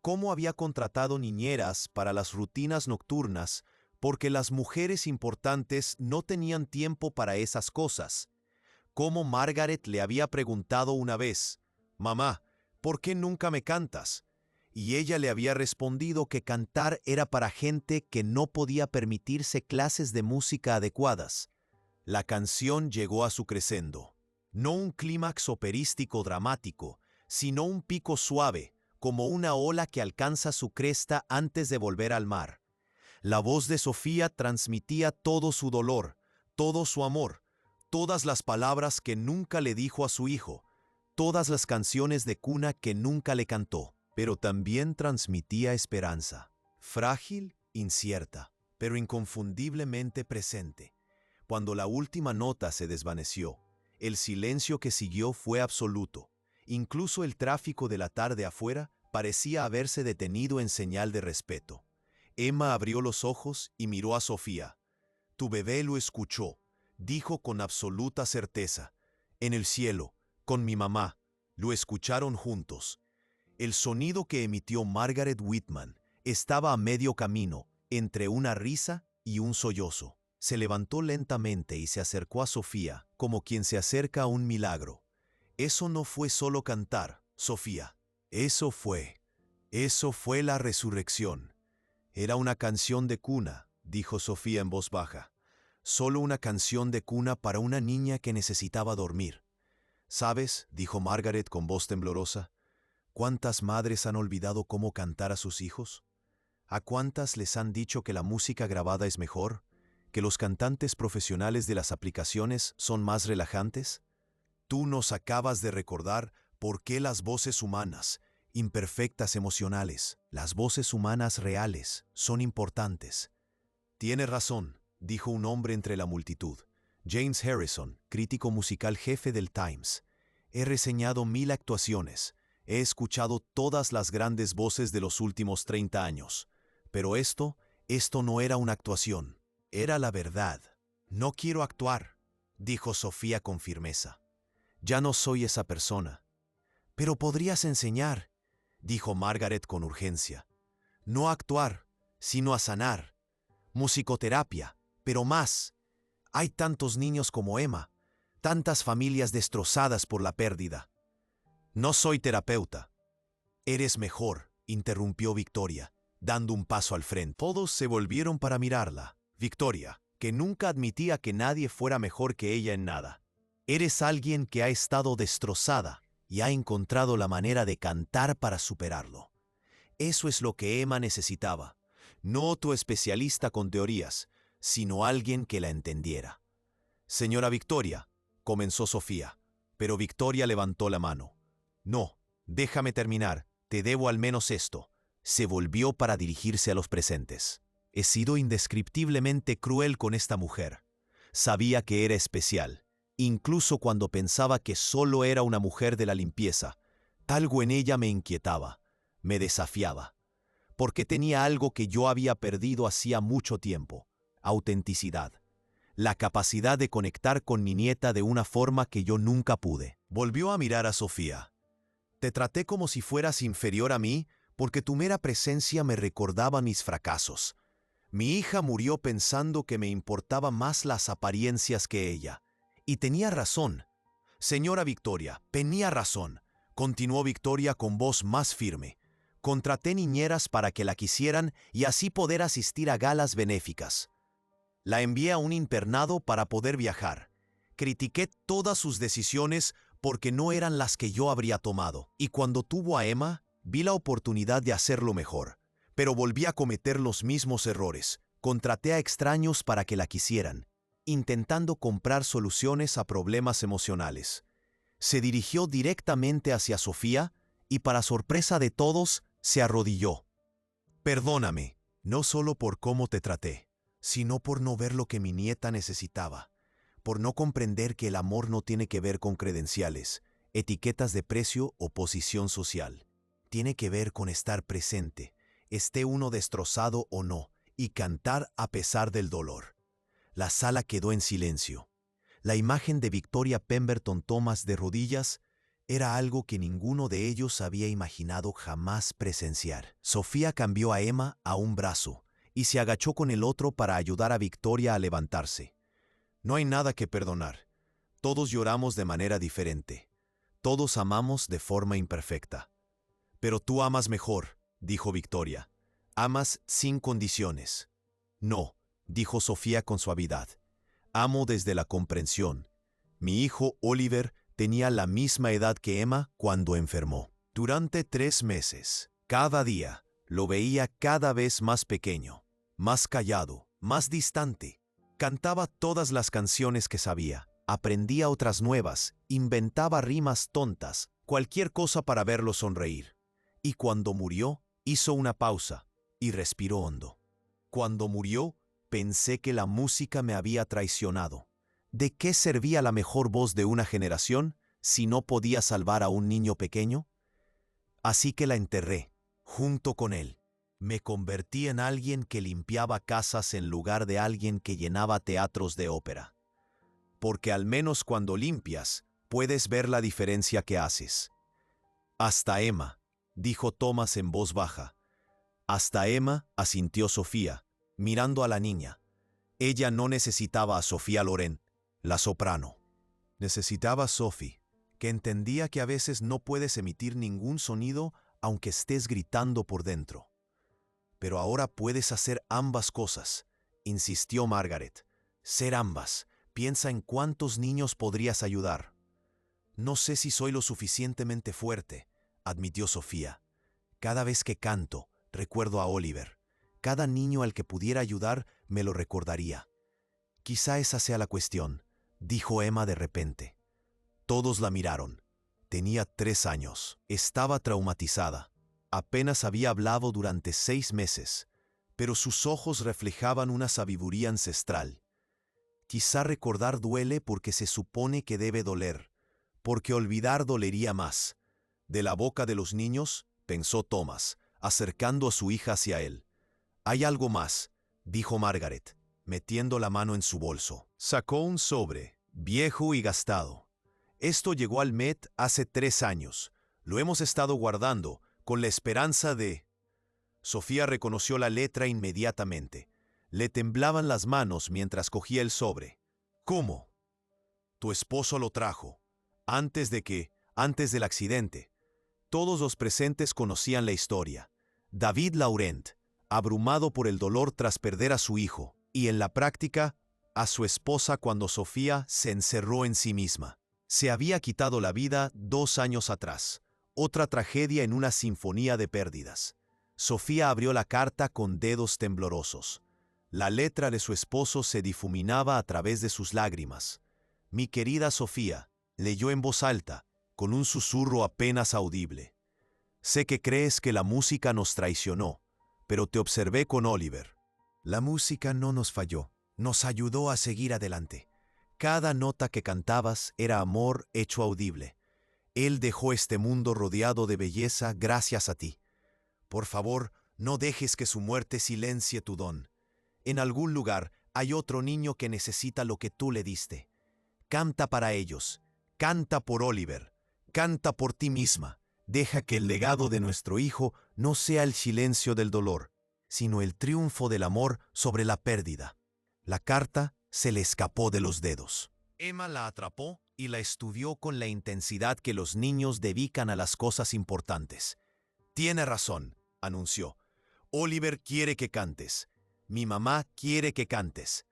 cómo había contratado niñeras para las rutinas nocturnas porque las mujeres importantes no tenían tiempo para esas cosas, cómo Margaret le había preguntado una vez, «Mamá, ¿por qué nunca me cantas?», y ella le había respondido que cantar era para gente que no podía permitirse clases de música adecuadas. La canción llegó a su crescendo. No un clímax operístico dramático, sino un pico suave, como una ola que alcanza su cresta antes de volver al mar. La voz de Sofía transmitía todo su dolor, todo su amor, todas las palabras que nunca le dijo a su hijo, todas las canciones de cuna que nunca le cantó. Pero también transmitía esperanza, frágil, incierta, pero inconfundiblemente presente. Cuando la última nota se desvaneció, el silencio que siguió fue absoluto. Incluso el tráfico de la tarde afuera parecía haberse detenido en señal de respeto. Emma abrió los ojos y miró a Sofía. «Tu bebé lo escuchó», dijo con absoluta certeza. «En el cielo, con mi mamá, lo escucharon juntos». El sonido que emitió Margaret Whitman estaba a medio camino entre una risa y un sollozo. Se levantó lentamente y se acercó a Sofía como quien se acerca a un milagro. «Eso no fue solo cantar, Sofía. Eso fue la resurrección». «Era una canción de cuna», dijo Sofía en voz baja. «Solo una canción de cuna para una niña que necesitaba dormir». «¿Sabes?», dijo Margaret con voz temblorosa, «¿cuántas madres han olvidado cómo cantar a sus hijos? ¿A cuántas les han dicho que la música grabada es mejor? ¿Que los cantantes profesionales de las aplicaciones son más relajantes? Tú nos acabas de recordar por qué las voces humanas, imperfectas emocionales, las voces humanas reales, son importantes». «Tiene razón», dijo un hombre entre la multitud. «James Harrison, crítico musical jefe del Times. He reseñado 1000 actuaciones. He escuchado todas las grandes voces de los últimos 30 años. Pero esto no era una actuación. Era la verdad». «No quiero actuar», dijo Sofía con firmeza. «Ya no soy esa persona». «Pero podrías enseñar», dijo Margaret con urgencia. «No a actuar, sino a sanar. Musicoterapia, pero más. Hay tantos niños como Emma, tantas familias destrozadas por la pérdida». «No soy terapeuta». «Eres mejor», interrumpió Victoria, dando un paso al frente. Todos se volvieron para mirarla. Victoria, que nunca admitía que nadie fuera mejor que ella en nada. «Eres alguien que ha estado destrozada y ha encontrado la manera de cantar para superarlo. Eso es lo que Emma necesitaba. No otro especialista con teorías, sino alguien que la entendiera». «Señora Victoria», comenzó Sofía, pero Victoria levantó la mano. «No, déjame terminar, te debo al menos esto». Se volvió para dirigirse a los presentes. «He sido indescriptiblemente cruel con esta mujer. Sabía que era especial, incluso cuando pensaba que solo era una mujer de la limpieza. Algo en ella me inquietaba, me desafiaba, porque tenía algo que yo había perdido hacía mucho tiempo: autenticidad, la capacidad de conectar con mi nieta de una forma que yo nunca pude». Volvió a mirar a Sofía. «Te traté como si fueras inferior a mí porque tu mera presencia me recordaba mis fracasos. Mi hija murió pensando que me importaban más las apariencias que ella. Y tenía razón. Señora Victoria, tenía razón», continuó Victoria con voz más firme. «Contraté niñeras para que la quisieran y así poder asistir a galas benéficas. La envié a un internado para poder viajar. Critiqué todas sus decisiones porque no eran las que yo habría tomado. Y cuando tuvo a Emma, vi la oportunidad de hacerlo mejor. Pero volví a cometer los mismos errores. Contraté a extraños para que la quisieran, intentando comprar soluciones a problemas emocionales. Se dirigió directamente hacia Sofía y, para sorpresa de todos, se arrodilló. Perdóname, no solo por cómo te traté, sino por no ver lo que mi nieta necesitaba, por no comprender que el amor no tiene que ver con credenciales, etiquetas de precio o posición social. Tiene que ver con estar presente, esté uno destrozado o no, y cantar a pesar del dolor. La sala quedó en silencio. La imagen de Victoria Pemberton Thomas de rodillas era algo que ninguno de ellos había imaginado jamás presenciar. Sofía cambió a Emma a un brazo y se agachó con el otro para ayudar a Victoria a levantarse. No hay nada que perdonar. Todos lloramos de manera diferente. Todos amamos de forma imperfecta. Pero tú amas mejor, dijo Victoria. Amas sin condiciones. No, dijo Sofía con suavidad. Amo desde la comprensión. Mi hijo Oliver tenía la misma edad que Emma cuando enfermó. Durante 3 meses, cada día, lo veía cada vez más pequeño, más callado, más distante. Cantaba todas las canciones que sabía, aprendía otras nuevas, inventaba rimas tontas, cualquier cosa para verlo sonreír. Y cuando murió, hizo una pausa y respiró hondo. Cuando murió, pensé que la música me había traicionado. ¿De qué servía la mejor voz de una generación si no podía salvar a un niño pequeño? Así que la enterré, junto con él. Me convertí en alguien que limpiaba casas en lugar de alguien que llenaba teatros de ópera. Porque al menos cuando limpias, puedes ver la diferencia que haces. Hasta Emma, dijo Thomas en voz baja. Hasta Emma, asintió Sofía, mirando a la niña. Ella no necesitaba a Sofía Loren, la soprano. Necesitaba a Sophie, que entendía que a veces no puedes emitir ningún sonido aunque estés gritando por dentro. Pero ahora puedes hacer ambas cosas, insistió Margaret. Ser ambas. Piensa en cuántos niños podrías ayudar. No sé si soy lo suficientemente fuerte, admitió Sofía. Cada vez que canto, recuerdo a Oliver. Cada niño al que pudiera ayudar me lo recordaría. Quizá esa sea la cuestión, dijo Emma de repente. Todos la miraron. Tenía 3 años. Estaba traumatizada. Apenas había hablado durante 6 meses, pero sus ojos reflejaban una sabiduría ancestral. Quizá recordar duele porque se supone que debe doler, porque olvidar dolería más. De la boca de los niños, pensó Thomas, acercando a su hija hacia él. Hay algo más, dijo Margaret, metiendo la mano en su bolso. Sacó un sobre, viejo y gastado. Esto llegó al Met hace 3 años. Lo hemos estado guardando, con la esperanza de... Sofía reconoció la letra inmediatamente. Le temblaban las manos mientras cogía el sobre. ¿Cómo? Tu esposo lo trajo. Antes del accidente. Todos los presentes conocían la historia. David Laurent, abrumado por el dolor tras perder a su hijo, y en la práctica, a su esposa cuando Sofía se encerró en sí misma. Se había quitado la vida 2 años atrás. Otra tragedia en una sinfonía de pérdidas. Sofía abrió la carta con dedos temblorosos. La letra de su esposo se difuminaba a través de sus lágrimas. Mi querida Sofía, leyó en voz alta, con un susurro apenas audible. Sé que crees que la música nos traicionó, pero te observé con Oliver. La música no nos falló, nos ayudó a seguir adelante. Cada nota que cantabas era amor hecho audible. Él dejó este mundo rodeado de belleza gracias a ti. Por favor, no dejes que su muerte silencie tu don. En algún lugar hay otro niño que necesita lo que tú le diste. Canta para ellos, canta por Oliver, canta por ti misma. Deja que el legado de nuestro hijo no sea el silencio del dolor, sino el triunfo del amor sobre la pérdida. La carta se le escapó de los dedos. Emma la atrapó y la estudió con la intensidad que los niños dedican a las cosas importantes. Tiene razón, anunció. Oliver quiere que cantes. Mi mamá quiere que cantes.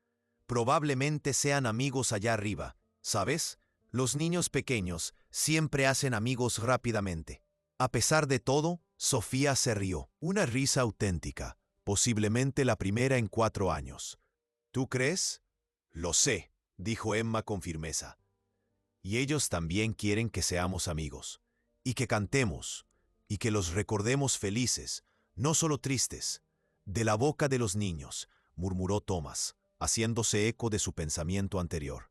Probablemente sean amigos allá arriba, ¿Sabes? Los niños pequeños siempre hacen amigos rápidamente. A pesar de todo, Sofía se rió. Una risa auténtica, posiblemente la primera en 4 años. ¿Tú crees? Lo sé, dijo Emma con firmeza. Y ellos también quieren que seamos amigos, y que cantemos, y que los recordemos felices, no solo tristes. De la boca de los niños, murmuró Thomas, haciéndose eco de su pensamiento anterior.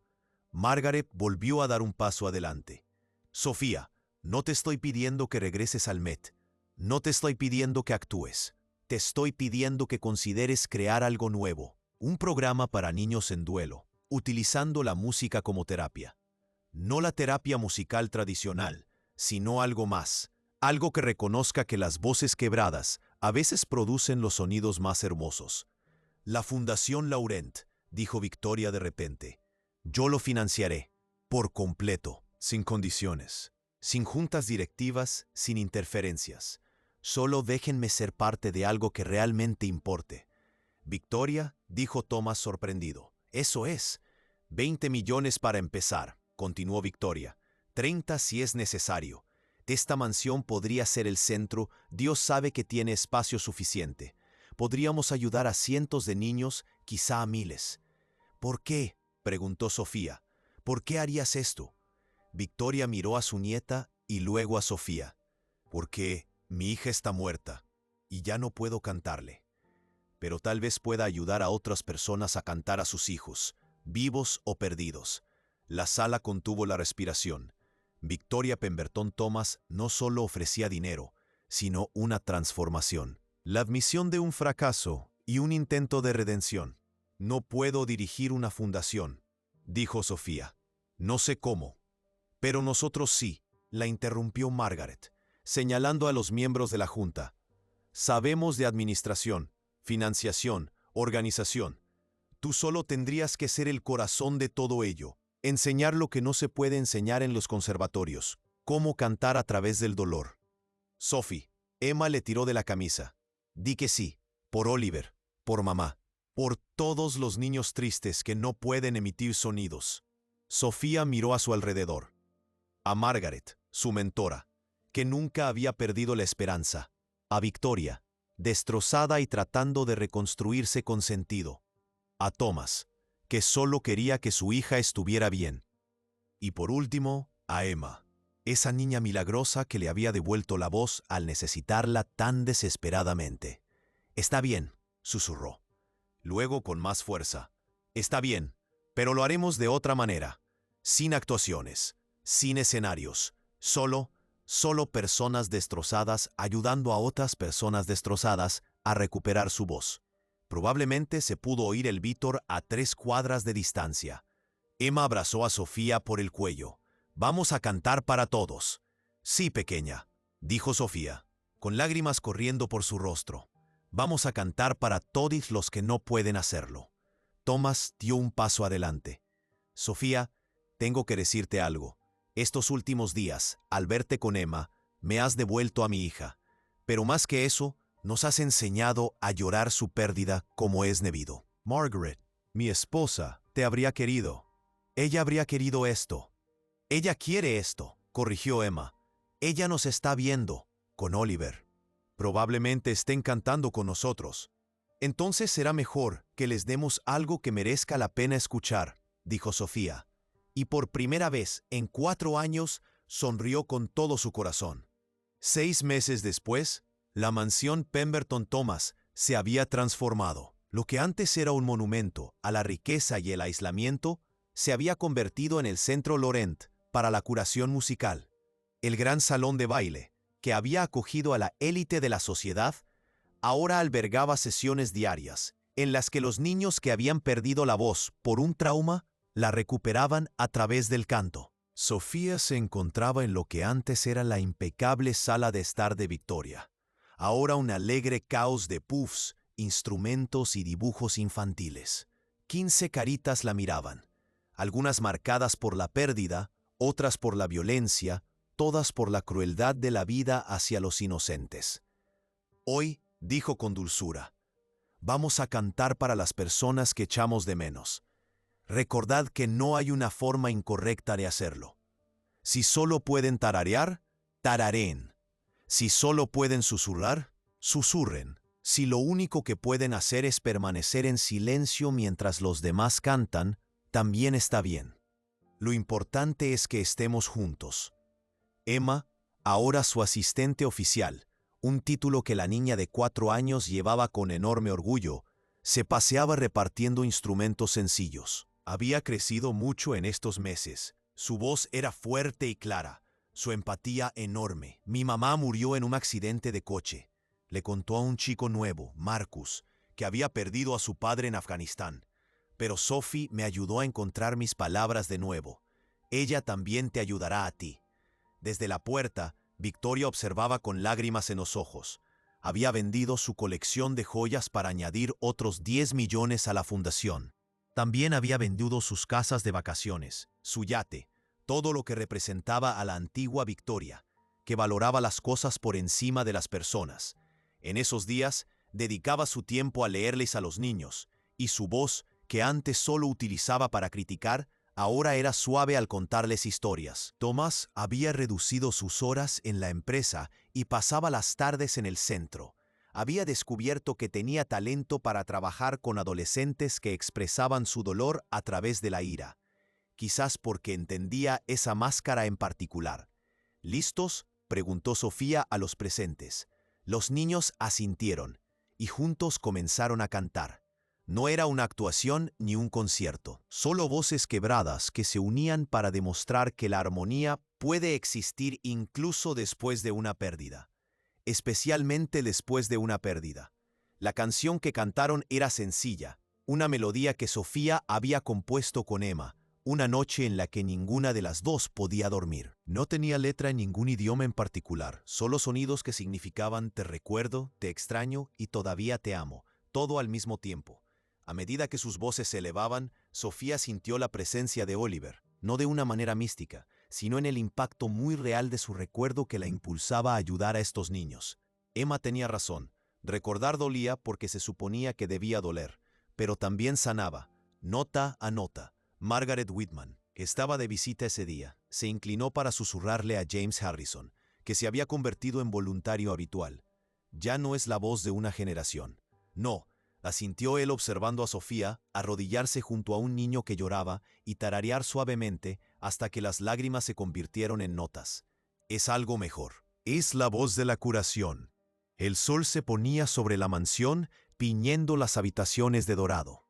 Margaret volvió a dar un paso adelante. Sofía, no te estoy pidiendo que regreses al Met. No te estoy pidiendo que actúes. Te estoy pidiendo que consideres crear algo nuevo, un programa para niños en duelo, utilizando la música como terapia. No la terapia musical tradicional, sino algo más, algo que reconozca que las voces quebradas a veces producen los sonidos más hermosos. La Fundación Laurent, dijo Victoria de repente. Yo lo financiaré, por completo, sin condiciones, sin juntas directivas, sin interferencias. Solo déjenme ser parte de algo que realmente importe. Victoria, dijo Thomas sorprendido. Eso es. 20 millones para empezar, continuó Victoria. 30 si es necesario. Esta mansión podría ser el centro, Dios sabe que tiene espacio suficiente. Podríamos ayudar a cientos de niños, quizá a miles. ¿Por qué?, preguntó Sofía. ¿Por qué harías esto? Victoria miró a su nieta y luego a Sofía. Porque mi hija está muerta y ya no puedo cantarle. Pero tal vez pueda ayudar a otras personas a cantar a sus hijos, vivos o perdidos. La sala contuvo la respiración. Victoria Pemberton Thomas no solo ofrecía dinero, sino una transformación. La admisión de un fracaso y un intento de redención. No puedo dirigir una fundación, dijo Sofía. No sé cómo. Pero nosotros sí, la interrumpió Margaret, señalando a los miembros de la Junta. Sabemos de administración, financiación, organización. Tú solo tendrías que ser el corazón de todo ello, enseñar lo que no se puede enseñar en los conservatorios, cómo cantar a través del dolor. Sophie, Emma le tiró de la camisa. Di que sí, por Oliver, por mamá, por todos los niños tristes que no pueden emitir sonidos. Sofía miró a su alrededor. A Margaret, su mentora, que nunca había perdido la esperanza. A Victoria, destrozada y tratando de reconstruirse con sentido. A Thomas, que solo quería que su hija estuviera bien. Y por último, a Emma, esa niña milagrosa que le había devuelto la voz al necesitarla tan desesperadamente. Está bien, susurró. Luego con más fuerza. Está bien, pero lo haremos de otra manera. Sin actuaciones, sin escenarios, solo personas destrozadas ayudando a otras personas destrozadas a recuperar su voz. Probablemente se pudo oír el vítor a 3 cuadras de distancia. Emma abrazó a Sofía por el cuello. Vamos a cantar para todos. Sí, pequeña, dijo Sofía, con lágrimas corriendo por su rostro. Vamos a cantar para todos los que no pueden hacerlo. Thomas dio un paso adelante. Sofía, tengo que decirte algo. Estos últimos días, al verte con Emma, me has devuelto a mi hija. Pero más que eso, nos has enseñado a llorar su pérdida como es debido. Margaret, mi esposa, te habría querido. Ella habría querido esto. Ella quiere esto, corrigió Emma. Ella nos está viendo, con Oliver. Probablemente estén cantando con nosotros. Entonces será mejor que les demos algo que merezca la pena escuchar, dijo Sofía. Y por primera vez en 4 años sonrió con todo su corazón. 6 meses después, la mansión Pemberton Thomas se había transformado. Lo que antes era un monumento a la riqueza y el aislamiento, se había convertido en el Centro Laurent para la curación musical. El gran salón de baile, que había acogido a la élite de la sociedad, ahora albergaba sesiones diarias, en las que los niños que habían perdido la voz por un trauma, la recuperaban a través del canto. Sofía se encontraba en lo que antes era la impecable sala de estar de Victoria. Ahora un alegre caos de puffs, instrumentos y dibujos infantiles. 15 caritas la miraban, algunas marcadas por la pérdida, otras por la violencia, todas por la crueldad de la vida hacia los inocentes. Hoy, dijo con dulzura, vamos a cantar para las personas que echamos de menos. Recordad que no hay una forma incorrecta de hacerlo. Si solo pueden tararear, tarareen. Si solo pueden susurrar, susurren. Si lo único que pueden hacer es permanecer en silencio mientras los demás cantan, también está bien. Lo importante es que estemos juntos. Emma, ahora su asistente oficial, un título que la niña de 4 años llevaba con enorme orgullo, se paseaba repartiendo instrumentos sencillos. Había crecido mucho en estos meses. Su voz era fuerte y clara, su empatía enorme. Mi mamá murió en un accidente de coche. Le contó a un chico nuevo, Marcus, que había perdido a su padre en Afganistán. Pero Sophie me ayudó a encontrar mis palabras de nuevo. Ella también te ayudará a ti. Desde la puerta, Victoria observaba con lágrimas en los ojos. Había vendido su colección de joyas para añadir otros 10 millones a la fundación. También había vendido sus casas de vacaciones, su yate, todo lo que representaba a la antigua Victoria, que valoraba las cosas por encima de las personas. En esos días, dedicaba su tiempo a leerles a los niños, y su voz, que antes solo utilizaba para criticar, ahora era suave al contarles historias. Thomas había reducido sus horas en la empresa y pasaba las tardes en el centro. Había descubierto que tenía talento para trabajar con adolescentes que expresaban su dolor a través de la ira. Quizás porque entendía esa máscara en particular. ¿Listos?, preguntó Sofía a los presentes. Los niños asintieron, y juntos comenzaron a cantar. No era una actuación ni un concierto, solo voces quebradas que se unían para demostrar que la armonía puede existir incluso después de una pérdida. Especialmente después de una pérdida. La canción que cantaron era sencilla, una melodía que Sofía había compuesto con Emma, una noche en la que ninguna de las dos podía dormir. No tenía letra en ningún idioma en particular, solo sonidos que significaban te recuerdo, te extraño y todavía te amo, todo al mismo tiempo. A medida que sus voces se elevaban, Sofía sintió la presencia de Oliver, no de una manera mística, sino en el impacto muy real de su recuerdo que la impulsaba a ayudar a estos niños. Emma tenía razón. Recordar dolía porque se suponía que debía doler, pero también sanaba, nota a nota. Margaret Whitman, que estaba de visita ese día, se inclinó para susurrarle a James Harrison, que se había convertido en voluntario habitual. Ya no es la voz de una generación. No, asintió él observando a Sofía arrodillarse junto a un niño que lloraba y tararear suavemente hasta que las lágrimas se convirtieron en notas. Es algo mejor. Es la voz de la curación. El sol se ponía sobre la mansión, tiñendo las habitaciones de dorado.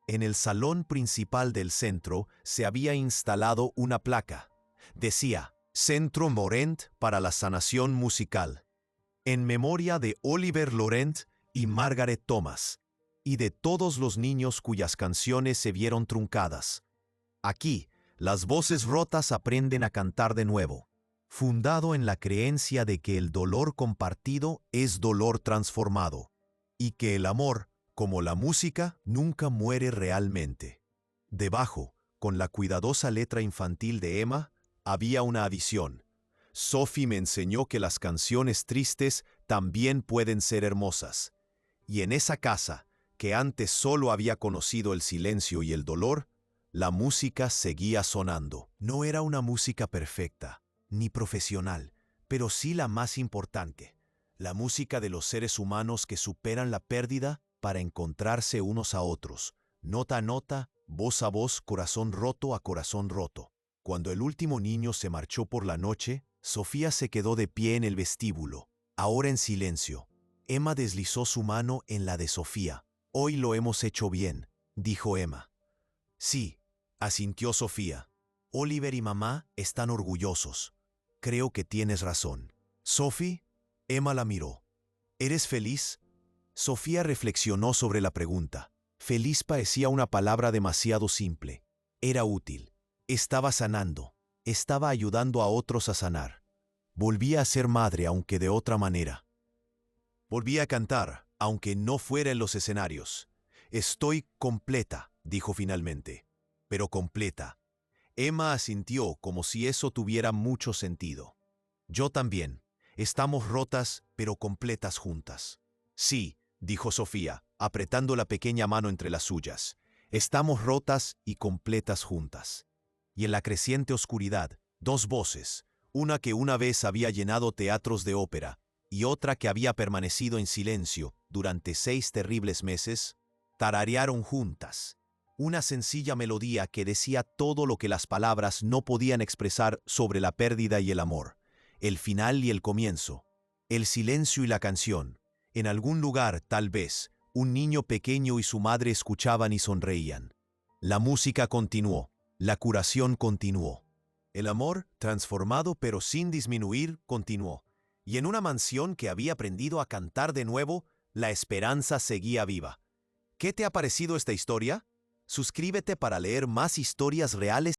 En el salón principal del centro se había instalado una placa. Decía, Centro Laurent para la sanación musical, en memoria de Oliver Laurent y Margaret Thomas, y de todos los niños cuyas canciones se vieron truncadas. Aquí, las voces rotas aprenden a cantar de nuevo, fundado en la creencia de que el dolor compartido es dolor transformado, y que el amor, como la música, nunca muere realmente. Debajo, con la cuidadosa letra infantil de Emma, había una adición. Sophie me enseñó que las canciones tristes también pueden ser hermosas. Y en esa casa, que antes solo había conocido el silencio y el dolor, la música seguía sonando. No era una música perfecta, ni profesional, pero sí la más importante. La música de los seres humanos que superan la pérdida para encontrarse unos a otros, nota a nota, voz a voz, corazón roto a corazón roto. Cuando el último niño se marchó por la noche, Sofía se quedó de pie en el vestíbulo, ahora en silencio. Emma deslizó su mano en la de Sofía. Hoy lo hemos hecho bien, dijo Emma. Sí, asintió Sofía. Oliver y mamá están orgullosos. Creo que tienes razón. Sophie, Emma la miró. ¿Eres feliz? Sofía reflexionó sobre la pregunta. Feliz parecía una palabra demasiado simple. Era útil. Estaba sanando. Estaba ayudando a otros a sanar. Volvía a ser madre, aunque de otra manera. Volvía a cantar, aunque no fuera en los escenarios. Estoy completa, dijo finalmente. Pero completa. Emma asintió como si eso tuviera mucho sentido. Yo también. Estamos rotas, pero completas juntas. Sí, dijo Sofía, apretando la pequeña mano entre las suyas. Estamos rotas y completas juntas. Y en la creciente oscuridad, dos voces, una que una vez había llenado teatros de ópera y otra que había permanecido en silencio durante 6 terribles meses, tararearon juntas una sencilla melodía que decía todo lo que las palabras no podían expresar sobre la pérdida y el amor, el final y el comienzo, el silencio y la canción. En algún lugar, tal vez, un niño pequeño y su madre escuchaban y sonreían. La música continuó, la curación continuó. El amor, transformado pero sin disminuir, continuó. Y en una mansión que había aprendido a cantar de nuevo, la esperanza seguía viva. ¿Qué te ha parecido esta historia? Suscríbete para leer más historias reales